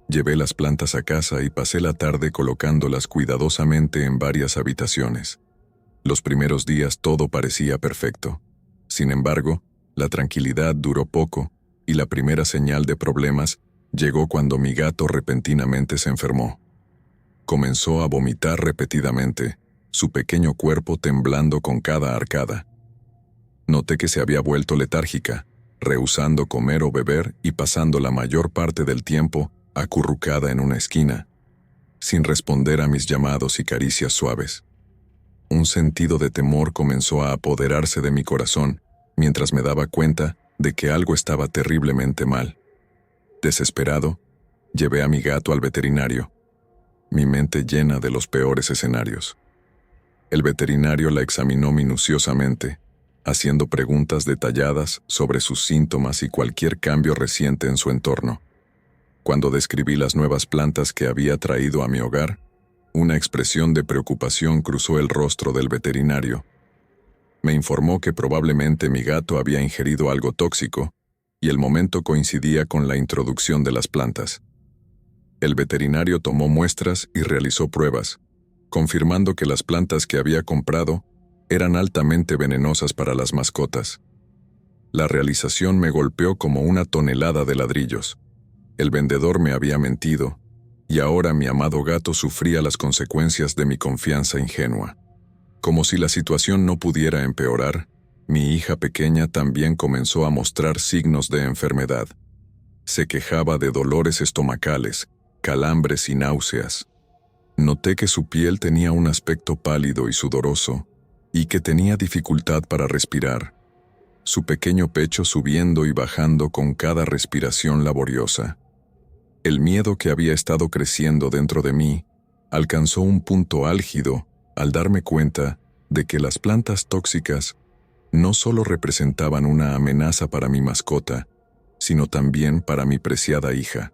llevé las plantas a casa y pasé la tarde colocándolas cuidadosamente en varias habitaciones. Los primeros días todo parecía perfecto. Sin embargo, la tranquilidad duró poco y la primera señal de problemas llegó cuando mi gato repentinamente se enfermó. Comenzó a vomitar repetidamente, su pequeño cuerpo temblando con cada arcada. Noté que se había vuelto letárgica, rehusando comer o beber y pasando la mayor parte del tiempo acurrucada en una esquina, sin responder a mis llamados y caricias suaves. Un sentido de temor comenzó a apoderarse de mi corazón mientras me daba cuenta de que algo estaba terriblemente mal. Desesperado, llevé a mi gato al veterinario, mi mente llena de los peores escenarios. El veterinario la examinó minuciosamente, haciendo preguntas detalladas sobre sus síntomas y cualquier cambio reciente en su entorno. Cuando describí las nuevas plantas que había traído a mi hogar, una expresión de preocupación cruzó el rostro del veterinario. Me informó que probablemente mi gato había ingerido algo tóxico, y el momento coincidía con la introducción de las plantas. El veterinario tomó muestras y realizó pruebas, confirmando que las plantas que había comprado eran altamente venenosas para las mascotas. La realización me golpeó como una tonelada de ladrillos. El vendedor me había mentido, y ahora mi amado gato sufría las consecuencias de mi confianza ingenua. Como si la situación no pudiera empeorar, mi hija pequeña también comenzó a mostrar signos de enfermedad. Se quejaba de dolores estomacales, calambres y náuseas. Noté que su piel tenía un aspecto pálido y sudoroso, y que tenía dificultad para respirar, su pequeño pecho subiendo y bajando con cada respiración laboriosa. El miedo que había estado creciendo dentro de mí alcanzó un punto álgido al darme cuenta de que las plantas tóxicas no solo representaban una amenaza para mi mascota, sino también para mi preciada hija.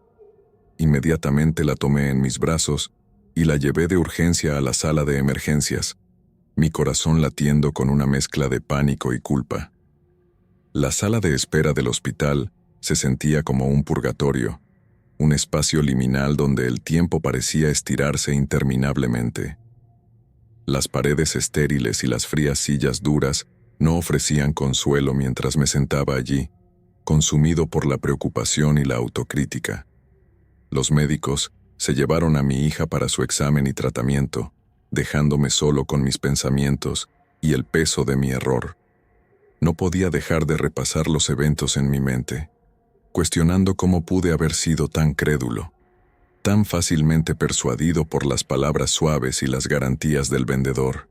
Inmediatamente la tomé en mis brazos y la llevé de urgencia a la sala de emergencias, mi corazón latiendo con una mezcla de pánico y culpa. La sala de espera del hospital se sentía como un purgatorio, un espacio liminal donde el tiempo parecía estirarse interminablemente. Las paredes estériles y las frías sillas duras no ofrecían consuelo mientras me sentaba allí, consumido por la preocupación y la autocrítica. Los médicos se llevaron a mi hija para su examen y tratamiento, dejándome solo con mis pensamientos y el peso de mi error. No podía dejar de repasar los eventos en mi mente, cuestionando cómo pude haber sido tan crédulo, tan fácilmente persuadido por las palabras suaves y las garantías del vendedor.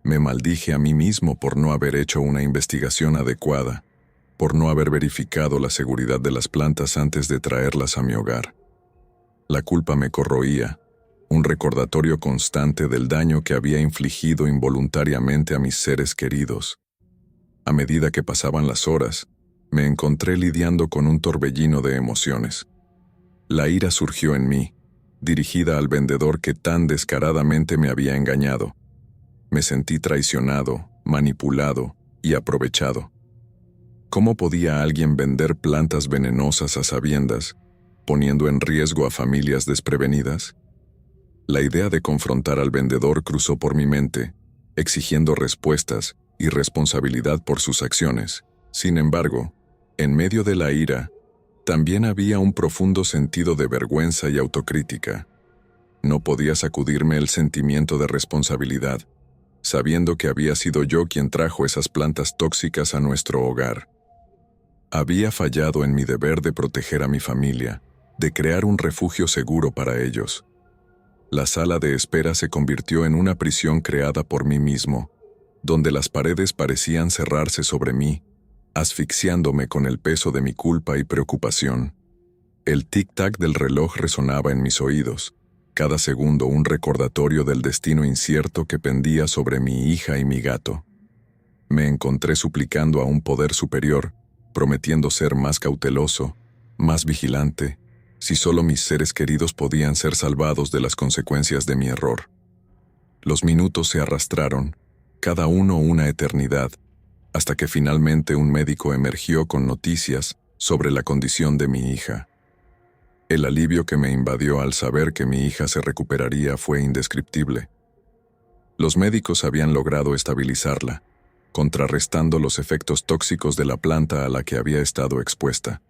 Me maldije a mí mismo por no haber hecho una investigación adecuada, por no haber verificado la seguridad de las plantas antes de traerlas a mi hogar. La culpa me corroía, un recordatorio constante del daño que había infligido involuntariamente a mis seres queridos. A medida que pasaban las horas, me encontré lidiando con un torbellino de emociones. La ira surgió en mí, dirigida al vendedor que tan descaradamente me había engañado. Me sentí traicionado, manipulado y aprovechado. ¿Cómo podía alguien vender plantas venenosas a sabiendas, poniendo en riesgo a familias desprevenidas? La idea de confrontar al vendedor cruzó por mi mente, exigiendo respuestas y responsabilidad por sus acciones. Sin embargo, en medio de la ira, también había un profundo sentido de vergüenza y autocrítica. No podía sacudirme el sentimiento de responsabilidad, sabiendo que había sido yo quien trajo esas plantas tóxicas a nuestro hogar. Había fallado en mi deber de proteger a mi familia, de crear un refugio seguro para ellos. La sala de espera se convirtió en una prisión creada por mí mismo, donde las paredes parecían cerrarse sobre mí, asfixiándome con el peso de mi culpa y preocupación. El tic-tac del reloj resonaba en mis oídos, cada segundo un recordatorio del destino incierto que pendía sobre mi hija y mi gato. Me encontré suplicando a un poder superior, prometiendo ser más cauteloso, más vigilante, si solo mis seres queridos podían ser salvados de las consecuencias de mi error. Los minutos se arrastraron, cada uno una eternidad, hasta que finalmente un médico emergió con noticias sobre la condición de mi hija. El alivio que me invadió al saber que mi hija se recuperaría fue indescriptible. Los médicos habían logrado estabilizarla, contrarrestando los efectos tóxicos de la planta a la que había estado expuesta.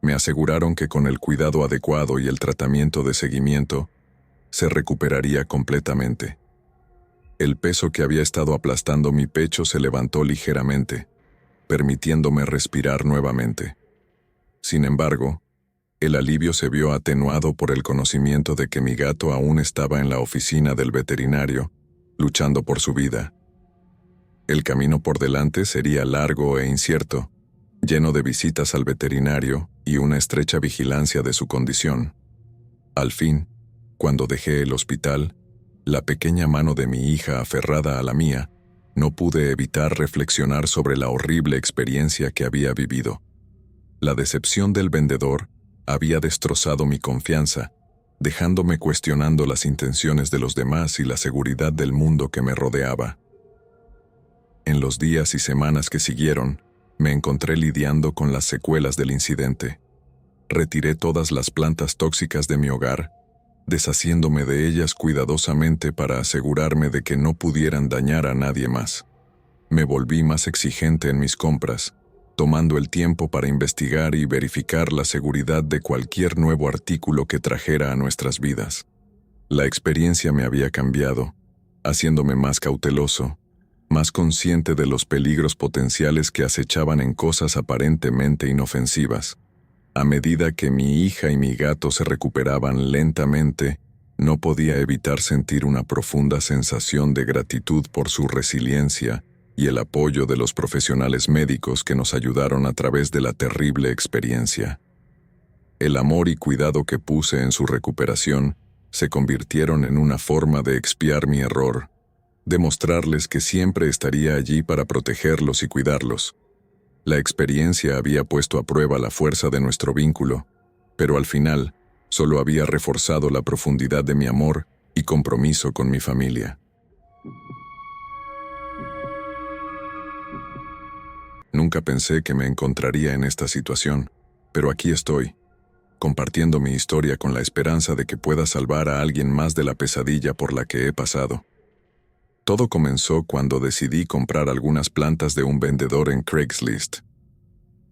Me aseguraron que con el cuidado adecuado y el tratamiento de seguimiento, se recuperaría completamente. El peso que había estado aplastando mi pecho se levantó ligeramente, permitiéndome respirar nuevamente. Sin embargo, el alivio se vio atenuado por el conocimiento de que mi gato aún estaba en la oficina del veterinario, luchando por su vida. El camino por delante sería largo e incierto, lleno de visitas al veterinario y una estrecha vigilancia de su condición. Al fin, cuando dejé el hospital, la pequeña mano de mi hija aferrada a la mía, no pude evitar reflexionar sobre la horrible experiencia que había vivido. La decepción del vendedor había destrozado mi confianza, dejándome cuestionando las intenciones de los demás y la seguridad del mundo que me rodeaba. En los días y semanas que siguieron, me encontré lidiando con las secuelas del incidente. Retiré todas las plantas tóxicas de mi hogar, deshaciéndome de ellas cuidadosamente para asegurarme de que no pudieran dañar a nadie más. Me volví más exigente en mis compras, tomando el tiempo para investigar y verificar la seguridad de cualquier nuevo artículo que trajera a nuestras vidas. La experiencia me había cambiado, haciéndome más cauteloso, más consciente de los peligros potenciales que acechaban en cosas aparentemente inofensivas. A medida que mi hija y mi gato se recuperaban lentamente, no podía evitar sentir una profunda sensación de gratitud por su resiliencia y el apoyo de los profesionales médicos que nos ayudaron a través de la terrible experiencia. El amor y cuidado que puse en su recuperación se convirtieron en una forma de expiar mi error, demostrarles que siempre estaría allí para protegerlos y cuidarlos. La experiencia había puesto a prueba la fuerza de nuestro vínculo, pero al final solo había reforzado la profundidad de mi amor y compromiso con mi familia. Nunca pensé que me encontraría en esta situación, pero aquí estoy, compartiendo mi historia con la esperanza de que pueda salvar a alguien más de la pesadilla por la que he pasado. Todo comenzó cuando decidí comprar algunas plantas de un vendedor en Craigslist.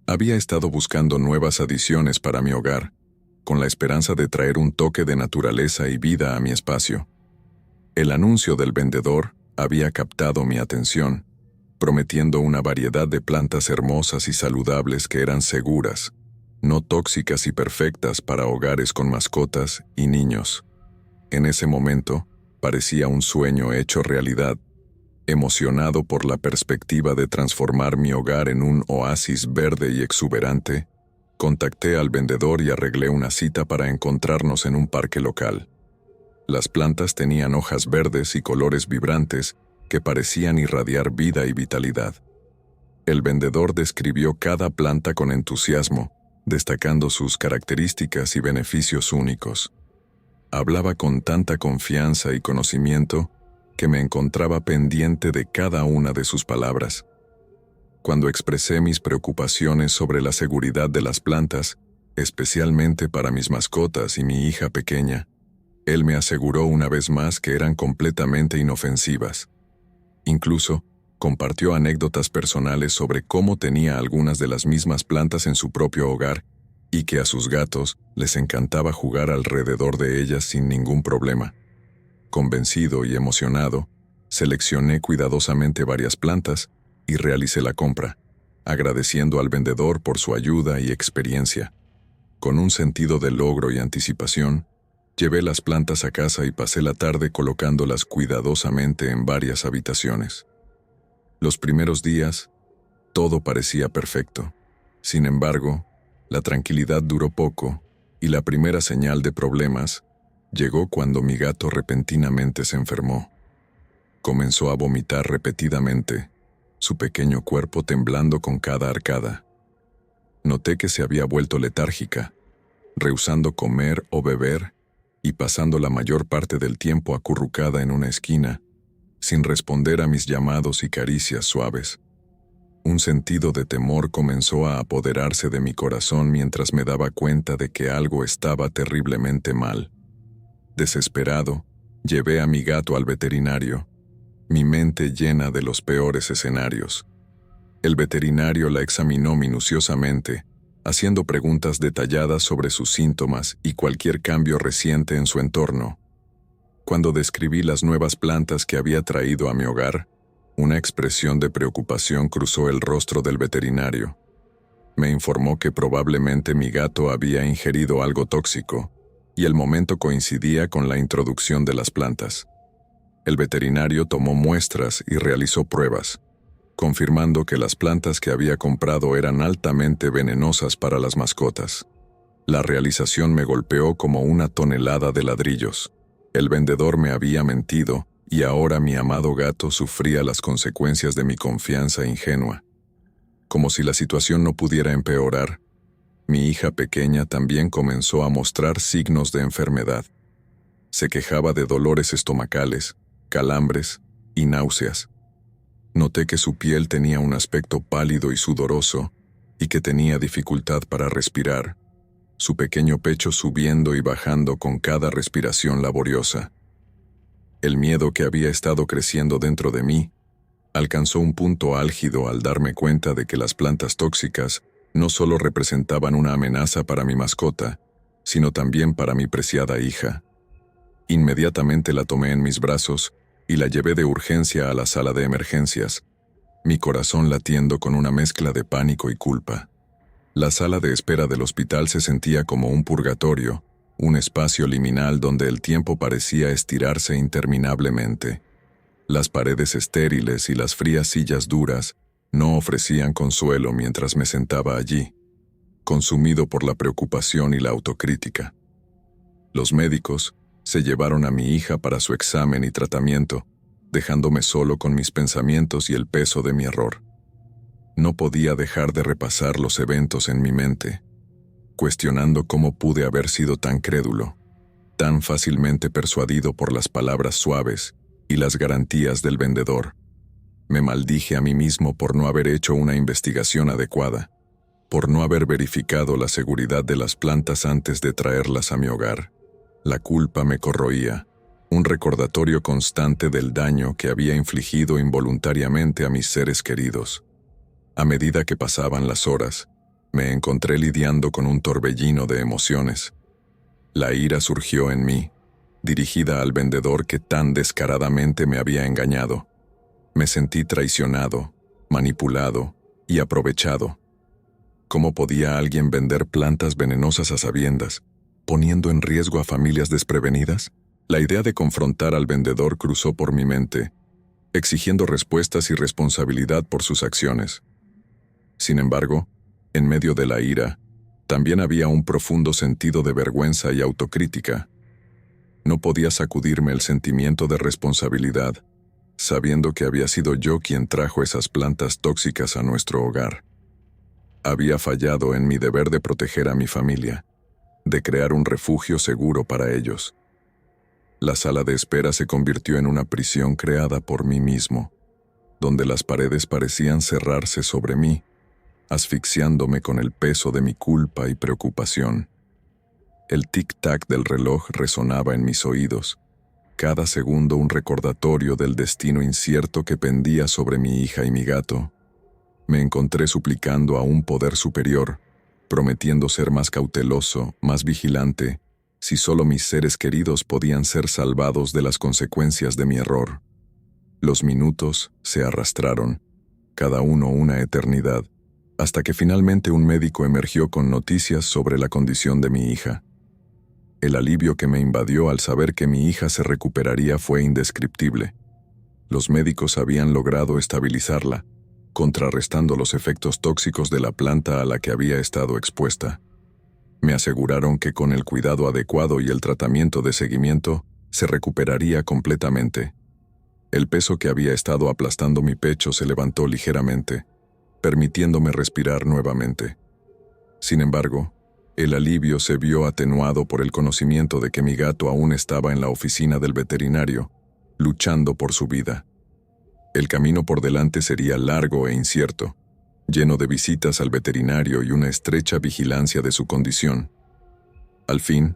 Había estado buscando nuevas adiciones para mi hogar, con la esperanza de traer un toque de naturaleza y vida a mi espacio. El anuncio del vendedor había captado mi atención, prometiendo una variedad de plantas hermosas y saludables que eran seguras, no tóxicas y perfectas para hogares con mascotas y niños. En ese momento, parecía un sueño hecho realidad. Emocionado por la perspectiva de transformar mi hogar en un oasis verde y exuberante, contacté al vendedor y arreglé una cita para encontrarnos en un parque local. Las plantas tenían hojas verdes y colores vibrantes que parecían irradiar vida y vitalidad. El vendedor describió cada planta con entusiasmo, destacando sus características y beneficios únicos. Hablaba con tanta confianza y conocimiento que me encontraba pendiente de cada una de sus palabras. Cuando expresé mis preocupaciones sobre la seguridad de las plantas, especialmente para mis mascotas y mi hija pequeña, él me aseguró una vez más que eran completamente inofensivas. Incluso, compartió anécdotas personales sobre cómo tenía algunas de las mismas plantas en su propio hogar y que a sus gatos les encantaba jugar alrededor de ellas sin ningún problema. Convencido y emocionado, seleccioné cuidadosamente varias plantas y realicé la compra, agradeciendo al vendedor por su ayuda y experiencia. Con un sentido de logro y anticipación, llevé las plantas a casa y pasé la tarde colocándolas cuidadosamente en varias habitaciones. Los primeros días, todo parecía perfecto. Sin embargo, la tranquilidad duró poco, y la primera señal de problemas llegó cuando mi gato repentinamente se enfermó. Comenzó a vomitar repetidamente, su pequeño cuerpo temblando con cada arcada. Noté que se había vuelto letárgica, rehusando comer o beber, y pasando la mayor parte del tiempo acurrucada en una esquina, sin responder a mis llamados y caricias suaves. Un sentido de temor comenzó a apoderarse de mi corazón mientras me daba cuenta de que algo estaba terriblemente mal. Desesperado, llevé a mi gato al veterinario, mi mente llena de los peores escenarios. El veterinario la examinó minuciosamente, haciendo preguntas detalladas sobre sus síntomas y cualquier cambio reciente en su entorno. Cuando describí las nuevas plantas que había traído a mi hogar, una expresión de preocupación cruzó el rostro del veterinario. Me informó que probablemente mi gato había ingerido algo tóxico, y el momento coincidía con la introducción de las plantas. El veterinario tomó muestras y realizó pruebas, confirmando que las plantas que había comprado eran altamente venenosas para las mascotas. La realización me golpeó como una tonelada de ladrillos. El vendedor me había mentido, y ahora mi amado gato sufría las consecuencias de mi confianza ingenua. Como si la situación no pudiera empeorar, mi hija pequeña también comenzó a mostrar signos de enfermedad. Se quejaba de dolores estomacales, calambres y náuseas. Noté que su piel tenía un aspecto pálido y sudoroso, y que tenía dificultad para respirar, su pequeño pecho subiendo y bajando con cada respiración laboriosa. El miedo que había estado creciendo dentro de mí alcanzó un punto álgido al darme cuenta de que las plantas tóxicas no solo representaban una amenaza para mi mascota, sino también para mi preciada hija. Inmediatamente la tomé en mis brazos y la llevé de urgencia a la sala de emergencias, mi corazón latiendo con una mezcla de pánico y culpa. La sala de espera del hospital se sentía como un purgatorio, un espacio liminal donde el tiempo parecía estirarse interminablemente. Las paredes estériles y las frías sillas duras no ofrecían consuelo mientras me sentaba allí, consumido por la preocupación y la autocrítica. Los médicos se llevaron a mi hija para su examen y tratamiento, dejándome solo con mis pensamientos y el peso de mi error. No podía dejar de repasar los eventos en mi mente, cuestionando cómo pude haber sido tan crédulo, tan fácilmente persuadido por las palabras suaves y las garantías del vendedor. Me maldije a mí mismo por no haber hecho una investigación adecuada, por no haber verificado la seguridad de las plantas antes de traerlas a mi hogar. La culpa me corroía, un recordatorio constante del daño que había infligido involuntariamente a mis seres queridos. A medida que pasaban las horas, me encontré lidiando con un torbellino de emociones. La ira surgió en mí, dirigida al vendedor que tan descaradamente me había engañado. Me sentí traicionado, manipulado y aprovechado. ¿Cómo podía alguien vender plantas venenosas a sabiendas, poniendo en riesgo a familias desprevenidas? La idea de confrontar al vendedor cruzó por mi mente, exigiendo respuestas y responsabilidad por sus acciones. Sin embargo, en medio de la ira, también había un profundo sentido de vergüenza y autocrítica. No podía sacudirme el sentimiento de responsabilidad, sabiendo que había sido yo quien trajo esas plantas tóxicas a nuestro hogar. Había fallado en mi deber de proteger a mi familia, de crear un refugio seguro para ellos. La sala de espera se convirtió en una prisión creada por mí mismo, donde las paredes parecían cerrarse sobre mí, asfixiándome con el peso de mi culpa y preocupación. El tic-tac del reloj resonaba en mis oídos, cada segundo un recordatorio del destino incierto que pendía sobre mi hija y mi gato. Me encontré suplicando a un poder superior, prometiendo ser más cauteloso, más vigilante, si solo mis seres queridos podían ser salvados de las consecuencias de mi error. Los minutos se arrastraron, cada uno una eternidad, hasta que finalmente un médico emergió con noticias sobre la condición de mi hija. El alivio que me invadió al saber que mi hija se recuperaría fue indescriptible. Los médicos habían logrado estabilizarla, contrarrestando los efectos tóxicos de la planta a la que había estado expuesta. Me aseguraron que con el cuidado adecuado y el tratamiento de seguimiento, se recuperaría completamente. El peso que había estado aplastando mi pecho se levantó ligeramente, permitiéndome respirar nuevamente. Sin embargo, El alivio se vio atenuado por el conocimiento de que mi gato aún estaba en la oficina del veterinario, luchando por su vida. El camino por delante sería largo e incierto, lleno de visitas al veterinario y una estrecha vigilancia de su condición. Al fin,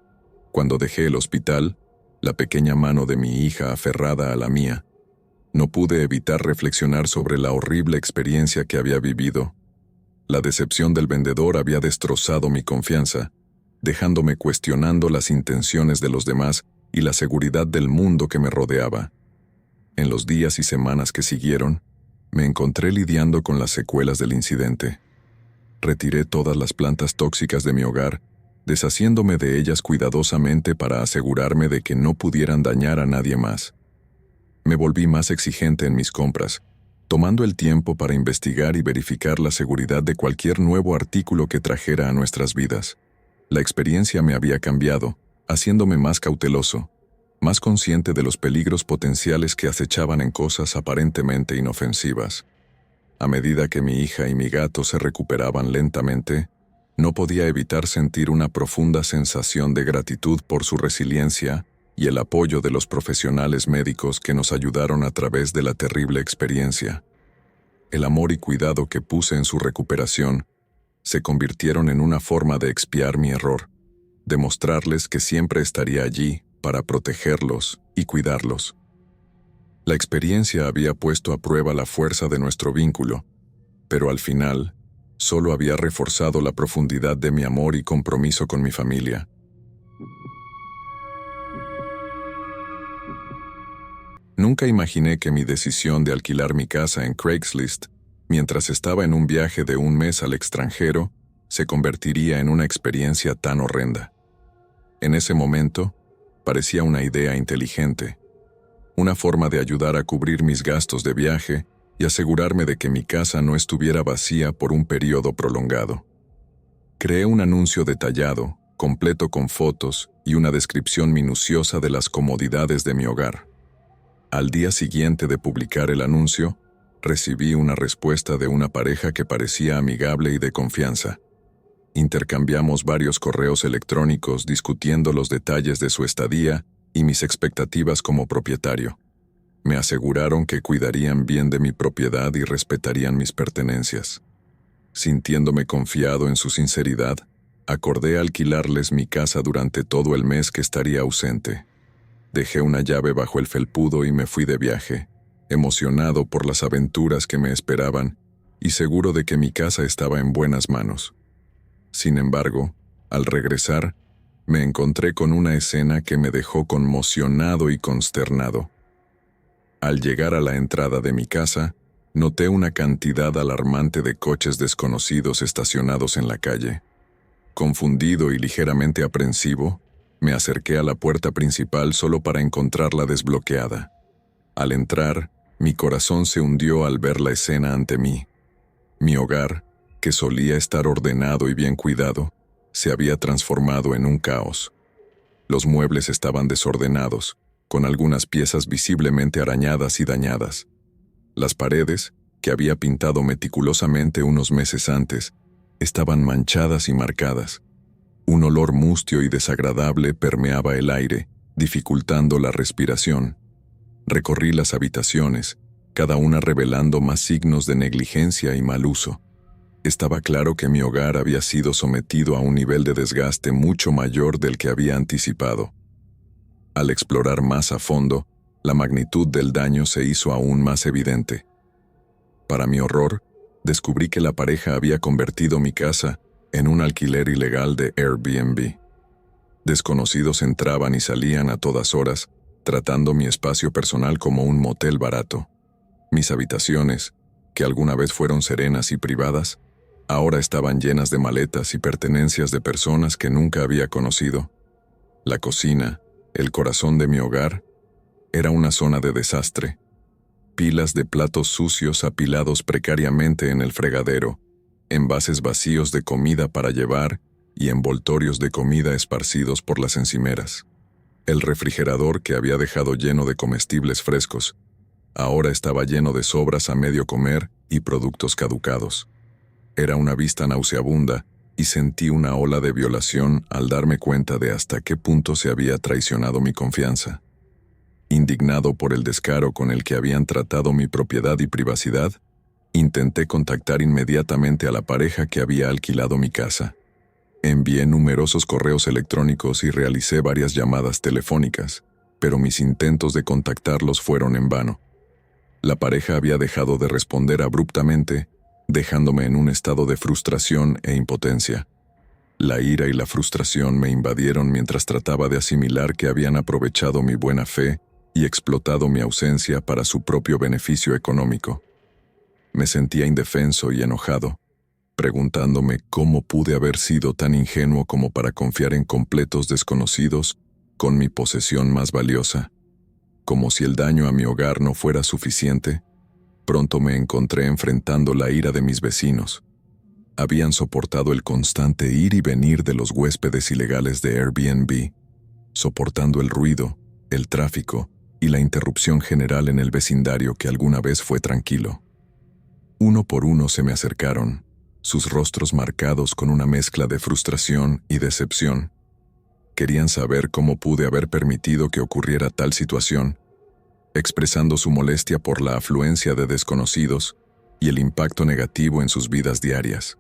cuando dejé el hospital, la pequeña mano de mi hija aferrada a la mía, no pude evitar reflexionar sobre la horrible experiencia que había vivido. La decepción del vendedor había destrozado mi confianza, dejándome cuestionando las intenciones de los demás y la seguridad del mundo que me rodeaba. En los días y semanas que siguieron, me encontré lidiando con las secuelas del incidente. Retiré todas las plantas tóxicas de mi hogar, deshaciéndome de ellas cuidadosamente para asegurarme de que no pudieran dañar a nadie más. Me volví más exigente en mis compras, tomando el tiempo para investigar y verificar la seguridad de cualquier nuevo artículo que trajera a nuestras vidas. La experiencia me había cambiado, haciéndome más cauteloso, más consciente de los peligros potenciales que acechaban en cosas aparentemente inofensivas. A medida que mi hija y mi gato se recuperaban lentamente, no podía evitar sentir una profunda sensación de gratitud por su resiliencia y el apoyo de los profesionales médicos que nos ayudaron a través de la terrible experiencia. El amor y cuidado que puse en su recuperación se convirtieron en una forma de expiar mi error, demostrarles que siempre estaría allí para protegerlos y cuidarlos. La experiencia había puesto a prueba la fuerza de nuestro vínculo, pero al final, solo había reforzado la profundidad de mi amor y compromiso con mi familia. Nunca imaginé que mi decisión de alquilar mi casa en Craigslist, mientras estaba en un viaje de un mes al extranjero, se convertiría en una experiencia tan horrenda. En ese momento, parecía una idea inteligente, una forma de ayudar a cubrir mis gastos de viaje y asegurarme de que mi casa no estuviera vacía por un periodo prolongado. Creé un anuncio detallado, completo con fotos y una descripción minuciosa de las comodidades de mi hogar. Al día siguiente de publicar el anuncio, recibí una respuesta de una pareja que parecía amigable y de confianza. Intercambiamos varios correos electrónicos discutiendo los detalles de su estadía y mis expectativas como propietario. Me aseguraron que cuidarían bien de mi propiedad y respetarían mis pertenencias. Sintiéndome confiado en su sinceridad, acordé alquilarles mi casa durante todo el mes que estaría ausente. Dejé una llave bajo el felpudo y me fui de viaje, emocionado por las aventuras que me esperaban y seguro de que mi casa estaba en buenas manos. Sin embargo, al regresar, me encontré con una escena que me dejó conmocionado y consternado. Al llegar a la entrada de mi casa, noté una cantidad alarmante de coches desconocidos estacionados en la calle. Confundido y ligeramente aprensivo, me acerqué a la puerta principal solo para encontrarla desbloqueada. Al entrar, mi corazón se hundió al ver la escena ante mí. Mi hogar, que solía estar ordenado y bien cuidado, se había transformado en un caos. Los muebles estaban desordenados, con algunas piezas visiblemente arañadas y dañadas. Las paredes, que había pintado meticulosamente unos meses antes, estaban manchadas y marcadas. Un olor mustio y desagradable permeaba el aire, dificultando la respiración. Recorrí las habitaciones, cada una revelando más signos de negligencia y mal uso. Estaba claro que mi hogar había sido sometido a un nivel de desgaste mucho mayor del que había anticipado. Al explorar más a fondo, la magnitud del daño se hizo aún más evidente. Para mi horror, descubrí que la pareja había convertido mi casa en un alquiler ilegal de Airbnb. Desconocidos entraban y salían a todas horas, tratando mi espacio personal como un motel barato. Mis habitaciones, que alguna vez fueron serenas y privadas, ahora estaban llenas de maletas y pertenencias de personas que nunca había conocido. La cocina, el corazón de mi hogar, era una zona de desastre. Pilas de platos sucios apilados precariamente en el fregadero, envases vacíos de comida para llevar y envoltorios de comida esparcidos por las encimeras. El refrigerador que había dejado lleno de comestibles frescos, ahora estaba lleno de sobras a medio comer y productos caducados. Era una vista nauseabunda y sentí una ola de violación al darme cuenta de hasta qué punto se había traicionado mi confianza. Indignado por el descaro con el que habían tratado mi propiedad y privacidad, intenté contactar inmediatamente a la pareja que había alquilado mi casa. Envié numerosos correos electrónicos y realicé varias llamadas telefónicas, pero mis intentos de contactarlos fueron en vano. La pareja había dejado de responder abruptamente, dejándome en un estado de frustración e impotencia. La ira y la frustración me invadieron mientras trataba de asimilar que habían aprovechado mi buena fe y explotado mi ausencia para su propio beneficio económico. Me sentía indefenso y enojado, preguntándome cómo pude haber sido tan ingenuo como para confiar en completos desconocidos con mi posesión más valiosa. Como si el daño a mi hogar no fuera suficiente, pronto me encontré enfrentando la ira de mis vecinos. Habían soportado el constante ir y venir de los huéspedes ilegales de Airbnb, soportando el ruido, el tráfico y la interrupción general en el vecindario que alguna vez fue tranquilo. Uno por uno se me acercaron, sus rostros marcados con una mezcla de frustración y decepción. Querían saber cómo pude haber permitido que ocurriera tal situación, expresando su molestia por la afluencia de desconocidos y el impacto negativo en sus vidas diarias.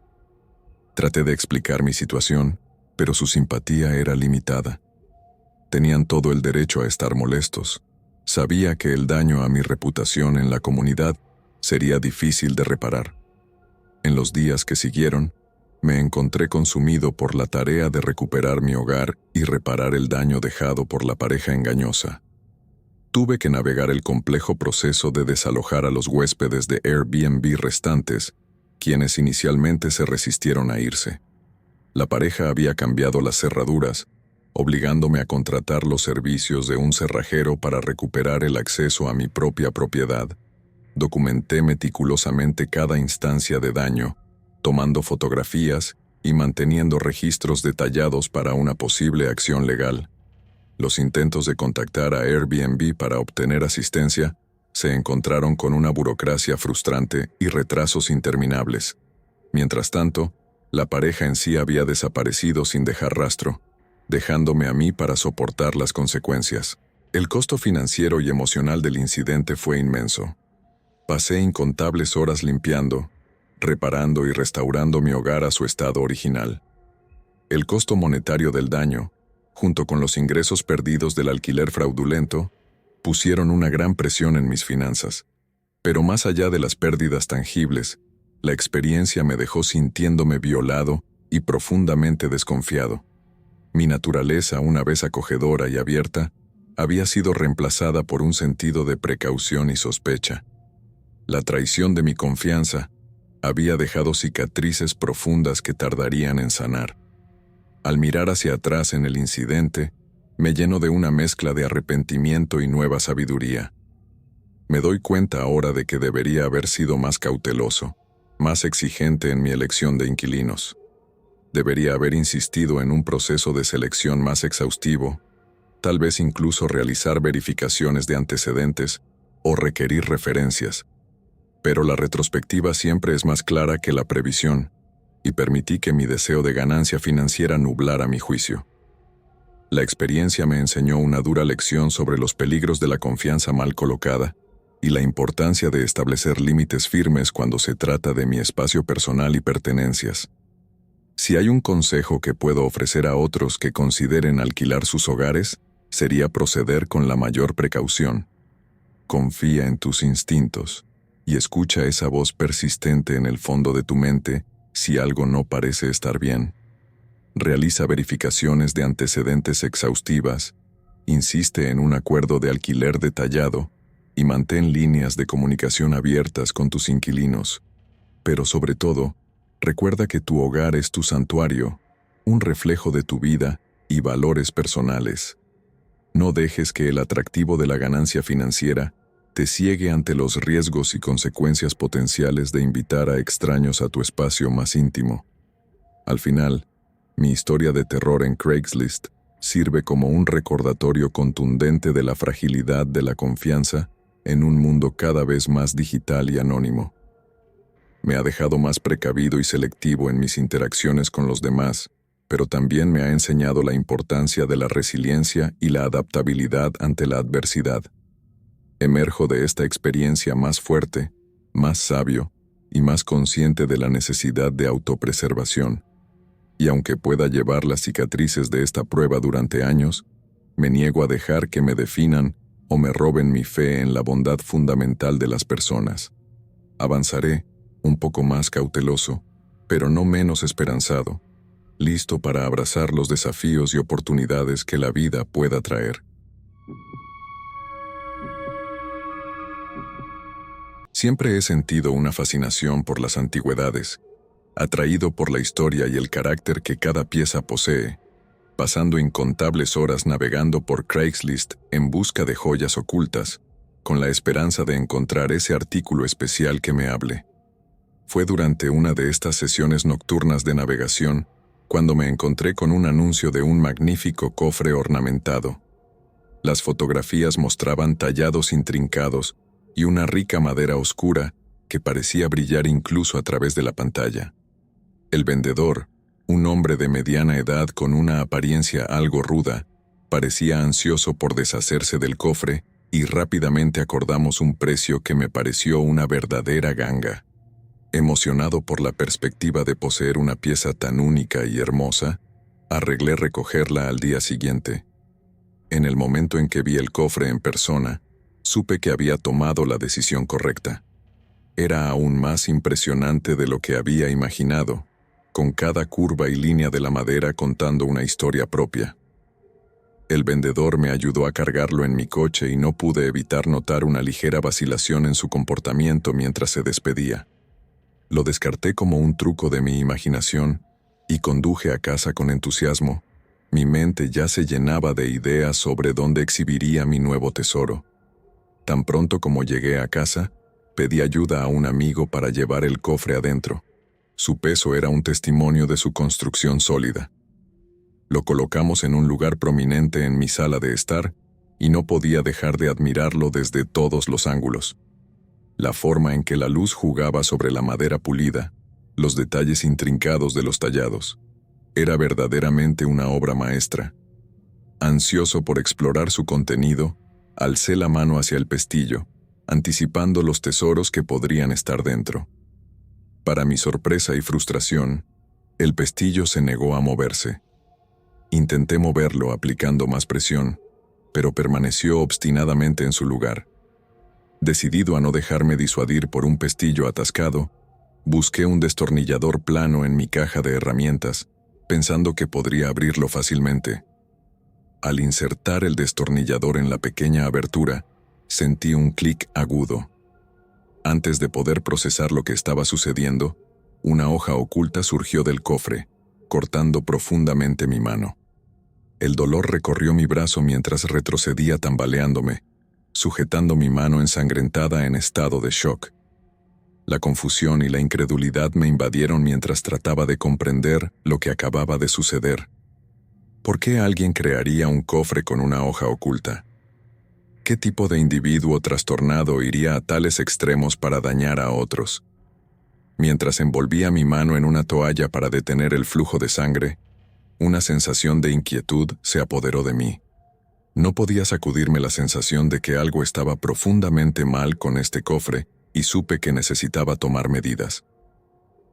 Traté de explicar mi situación, pero su simpatía era limitada. Tenían todo el derecho a estar molestos. Sabía que el daño a mi reputación en la comunidad sería difícil de reparar. En los días que siguieron, me encontré consumido por la tarea de recuperar mi hogar y reparar el daño dejado por la pareja engañosa. Tuve que navegar el complejo proceso de desalojar a los huéspedes de Airbnb restantes, quienes inicialmente se resistieron a irse. La pareja había cambiado las cerraduras, obligándome a contratar los servicios de un cerrajero para recuperar el acceso a mi propia propiedad. Documenté meticulosamente cada instancia de daño, tomando fotografías y manteniendo registros detallados para una posible acción legal. Los intentos de contactar a Airbnb para obtener asistencia se encontraron con una burocracia frustrante y retrasos interminables. Mientras tanto, la pareja en sí había desaparecido sin dejar rastro, dejándome a mí para soportar las consecuencias. El costo financiero y emocional del incidente fue inmenso. Pasé incontables horas limpiando, reparando y restaurando mi hogar a su estado original. El costo monetario del daño, junto con los ingresos perdidos del alquiler fraudulento, pusieron una gran presión en mis finanzas. Pero más allá de las pérdidas tangibles, la experiencia me dejó sintiéndome violado y profundamente desconfiado. Mi naturaleza, una vez acogedora y abierta, había sido reemplazada por un sentido de precaución y sospecha. La traición de mi confianza había dejado cicatrices profundas que tardarían en sanar. Al mirar hacia atrás en el incidente, me lleno de una mezcla de arrepentimiento y nueva sabiduría. Me doy cuenta ahora de que debería haber sido más cauteloso, más exigente en mi elección de inquilinos. Debería haber insistido en un proceso de selección más exhaustivo, tal vez incluso realizar verificaciones de antecedentes o requerir referencias. Pero la retrospectiva siempre es más clara que la previsión, y permití que mi deseo de ganancia financiera nublara mi juicio. La experiencia me enseñó una dura lección sobre los peligros de la confianza mal colocada y la importancia de establecer límites firmes cuando se trata de mi espacio personal y pertenencias. Si hay un consejo que puedo ofrecer a otros que consideren alquilar sus hogares, sería proceder con la mayor precaución. Confía en tus instintos y escucha esa voz persistente en el fondo de tu mente si algo no parece estar bien. Realiza verificaciones de antecedentes exhaustivas, insiste en un acuerdo de alquiler detallado y mantén líneas de comunicación abiertas con tus inquilinos. Pero sobre todo, recuerda que tu hogar es tu santuario, un reflejo de tu vida y valores personales. No dejes que el atractivo de la ganancia financiera te ciegue ante los riesgos y consecuencias potenciales de invitar a extraños a tu espacio más íntimo. Al final, mi historia de terror en Craigslist sirve como un recordatorio contundente de la fragilidad de la confianza en un mundo cada vez más digital y anónimo. Me ha dejado más precavido y selectivo en mis interacciones con los demás, pero también me ha enseñado la importancia de la resiliencia y la adaptabilidad ante la adversidad. Emerjo de esta experiencia más fuerte, más sabio y más consciente de la necesidad de autopreservación. Y aunque pueda llevar las cicatrices de esta prueba durante años, me niego a dejar que me definan o me roben mi fe en la bondad fundamental de las personas. Avanzaré, un poco más cauteloso, pero no menos esperanzado, listo para abrazar los desafíos y oportunidades que la vida pueda traer. Siempre he sentido una fascinación por las antigüedades, atraído por la historia y el carácter que cada pieza posee, pasando incontables horas navegando por Craigslist en busca de joyas ocultas, con la esperanza de encontrar ese artículo especial que me hable. Fue durante una de estas sesiones nocturnas de navegación cuando me encontré con un anuncio de un magnífico cofre ornamentado. Las fotografías mostraban tallados intrincados y una rica madera oscura que parecía brillar incluso a través de la pantalla. El vendedor, un hombre de mediana edad con una apariencia algo ruda, parecía ansioso por deshacerse del cofre y rápidamente acordamos un precio que me pareció una verdadera ganga. Emocionado por la perspectiva de poseer una pieza tan única y hermosa, arreglé recogerla al día siguiente. En el momento en que vi el cofre en persona, supe que había tomado la decisión correcta. Era aún más impresionante de lo que había imaginado, con cada curva y línea de la madera contando una historia propia. El vendedor me ayudó a cargarlo en mi coche y no pude evitar notar una ligera vacilación en su comportamiento mientras se despedía. Lo descarté como un truco de mi imaginación y conduje a casa con entusiasmo. Mi mente ya se llenaba de ideas sobre dónde exhibiría mi nuevo tesoro. Tan pronto como llegué a casa, pedí ayuda a un amigo para llevar el cofre adentro. Su peso era un testimonio de su construcción sólida. Lo colocamos en un lugar prominente en mi sala de estar y no podía dejar de admirarlo desde todos los ángulos. La forma en que la luz jugaba sobre la madera pulida, los detalles intrincados de los tallados. Era verdaderamente una obra maestra. Ansioso por explorar su contenido, alcé la mano hacia el pestillo, anticipando los tesoros que podrían estar dentro. Para mi sorpresa y frustración, el pestillo se negó a moverse. Intenté moverlo aplicando más presión, pero permaneció obstinadamente en su lugar. Decidido a no dejarme disuadir por un pestillo atascado, busqué un destornillador plano en mi caja de herramientas, pensando que podría abrirlo fácilmente. Al insertar el destornillador en la pequeña abertura, sentí un clic agudo. Antes de poder procesar lo que estaba sucediendo, una hoja oculta surgió del cofre, cortando profundamente mi mano. El dolor recorrió mi brazo mientras retrocedía tambaleándome, sujetando mi mano ensangrentada en estado de shock. La confusión y la incredulidad me invadieron mientras trataba de comprender lo que acababa de suceder. ¿Por qué alguien crearía un cofre con una hoja oculta? ¿Qué tipo de individuo trastornado iría a tales extremos para dañar a otros? Mientras envolvía mi mano en una toalla para detener el flujo de sangre, una sensación de inquietud se apoderó de mí. No podía sacudirme la sensación de que algo estaba profundamente mal con este cofre y supe que necesitaba tomar medidas.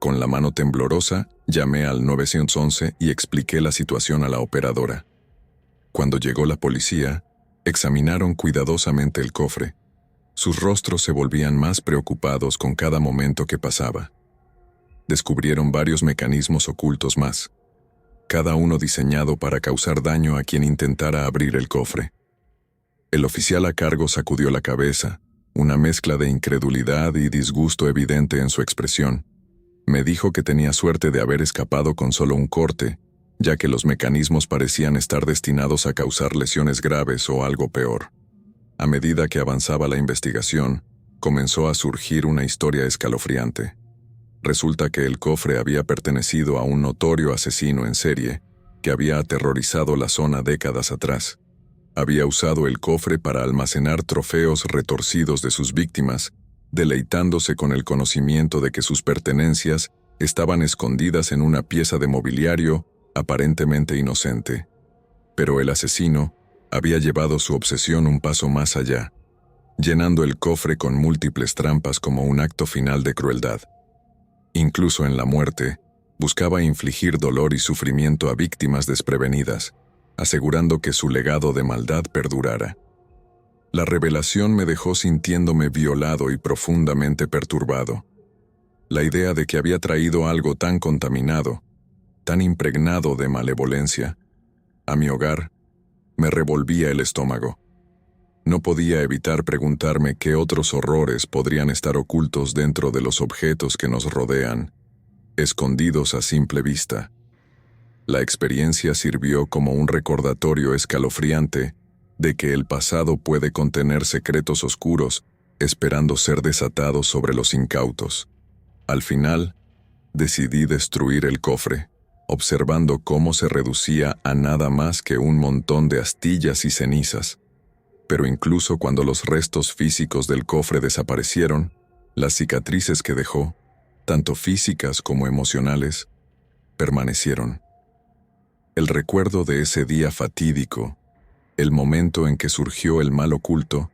Con la mano temblorosa, llamé al 911 y expliqué la situación a la operadora. Cuando llegó la policía, examinaron cuidadosamente el cofre. Sus rostros se volvían más preocupados con cada momento que pasaba. Descubrieron varios mecanismos ocultos más, cada uno diseñado para causar daño a quien intentara abrir el cofre. El oficial a cargo sacudió la cabeza, una mezcla de incredulidad y disgusto evidente en su expresión. Me dijo que tenía suerte de haber escapado con solo un corte, ya que los mecanismos parecían estar destinados a causar lesiones graves o algo peor. A medida que avanzaba la investigación, comenzó a surgir una historia escalofriante. Resulta que el cofre había pertenecido a un notorio asesino en serie que había aterrorizado la zona décadas atrás. Había usado el cofre para almacenar trofeos retorcidos de sus víctimas deleitándose con el conocimiento de que sus pertenencias estaban escondidas en una pieza de mobiliario aparentemente inocente. Pero el asesino había llevado su obsesión un paso más allá, llenando el cofre con múltiples trampas como un acto final de crueldad. Incluso en la muerte, buscaba infligir dolor y sufrimiento a víctimas desprevenidas, asegurando que su legado de maldad perdurara. La revelación me dejó sintiéndome violado y profundamente perturbado. La idea de que había traído algo tan contaminado, tan impregnado de malevolencia, a mi hogar, me revolvía el estómago. No podía evitar preguntarme qué otros horrores podrían estar ocultos dentro de los objetos que nos rodean, escondidos a simple vista. La experiencia sirvió como un recordatorio escalofriante de que el pasado puede contener secretos oscuros esperando ser desatados sobre los incautos. Al final, decidí destruir el cofre, observando cómo se reducía a nada más que un montón de astillas y cenizas. Pero incluso cuando los restos físicos del cofre desaparecieron, las cicatrices que dejó, tanto físicas como emocionales, permanecieron. El recuerdo de ese día fatídico, el momento en que surgió el mal oculto,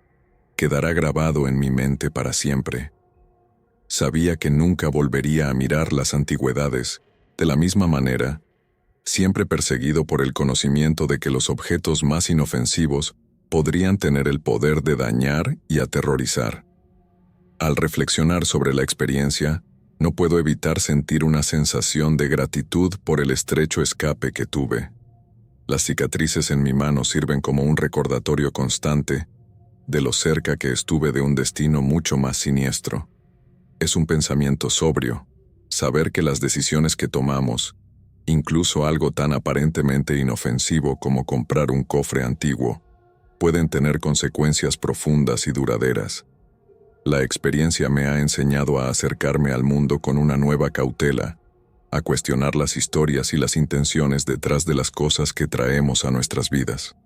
quedará grabado en mi mente para siempre. Sabía que nunca volvería a mirar las antigüedades de la misma manera, siempre perseguido por el conocimiento de que los objetos más inofensivos podrían tener el poder de dañar y aterrorizar. Al reflexionar sobre la experiencia, no puedo evitar sentir una sensación de gratitud por el estrecho escape que tuve. Las cicatrices en mi mano sirven como un recordatorio constante de lo cerca que estuve de un destino mucho más siniestro. Es un pensamiento sobrio, saber que las decisiones que tomamos, incluso algo tan aparentemente inofensivo como comprar un cofre antiguo, pueden tener consecuencias profundas y duraderas. La experiencia me ha enseñado a acercarme al mundo con una nueva cautela, a cuestionar las historias y las intenciones detrás de las cosas que traemos a nuestras vidas.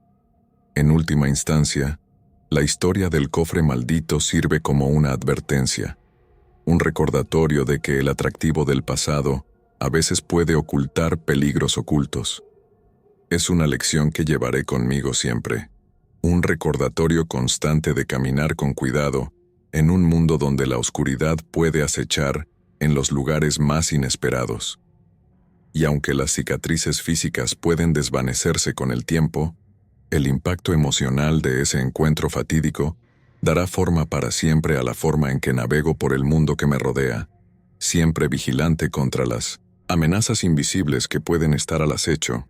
En última instancia, la historia del cofre maldito sirve como una advertencia, un recordatorio de que el atractivo del pasado a veces puede ocultar peligros ocultos. Es una lección que llevaré conmigo siempre, un recordatorio constante de caminar con cuidado en un mundo donde la oscuridad puede acechar en los lugares más inesperados. Y aunque las cicatrices físicas pueden desvanecerse con el tiempo, el impacto emocional de ese encuentro fatídico dará forma para siempre a la forma en que navego por el mundo que me rodea, siempre vigilante contra las amenazas invisibles que pueden estar al acecho.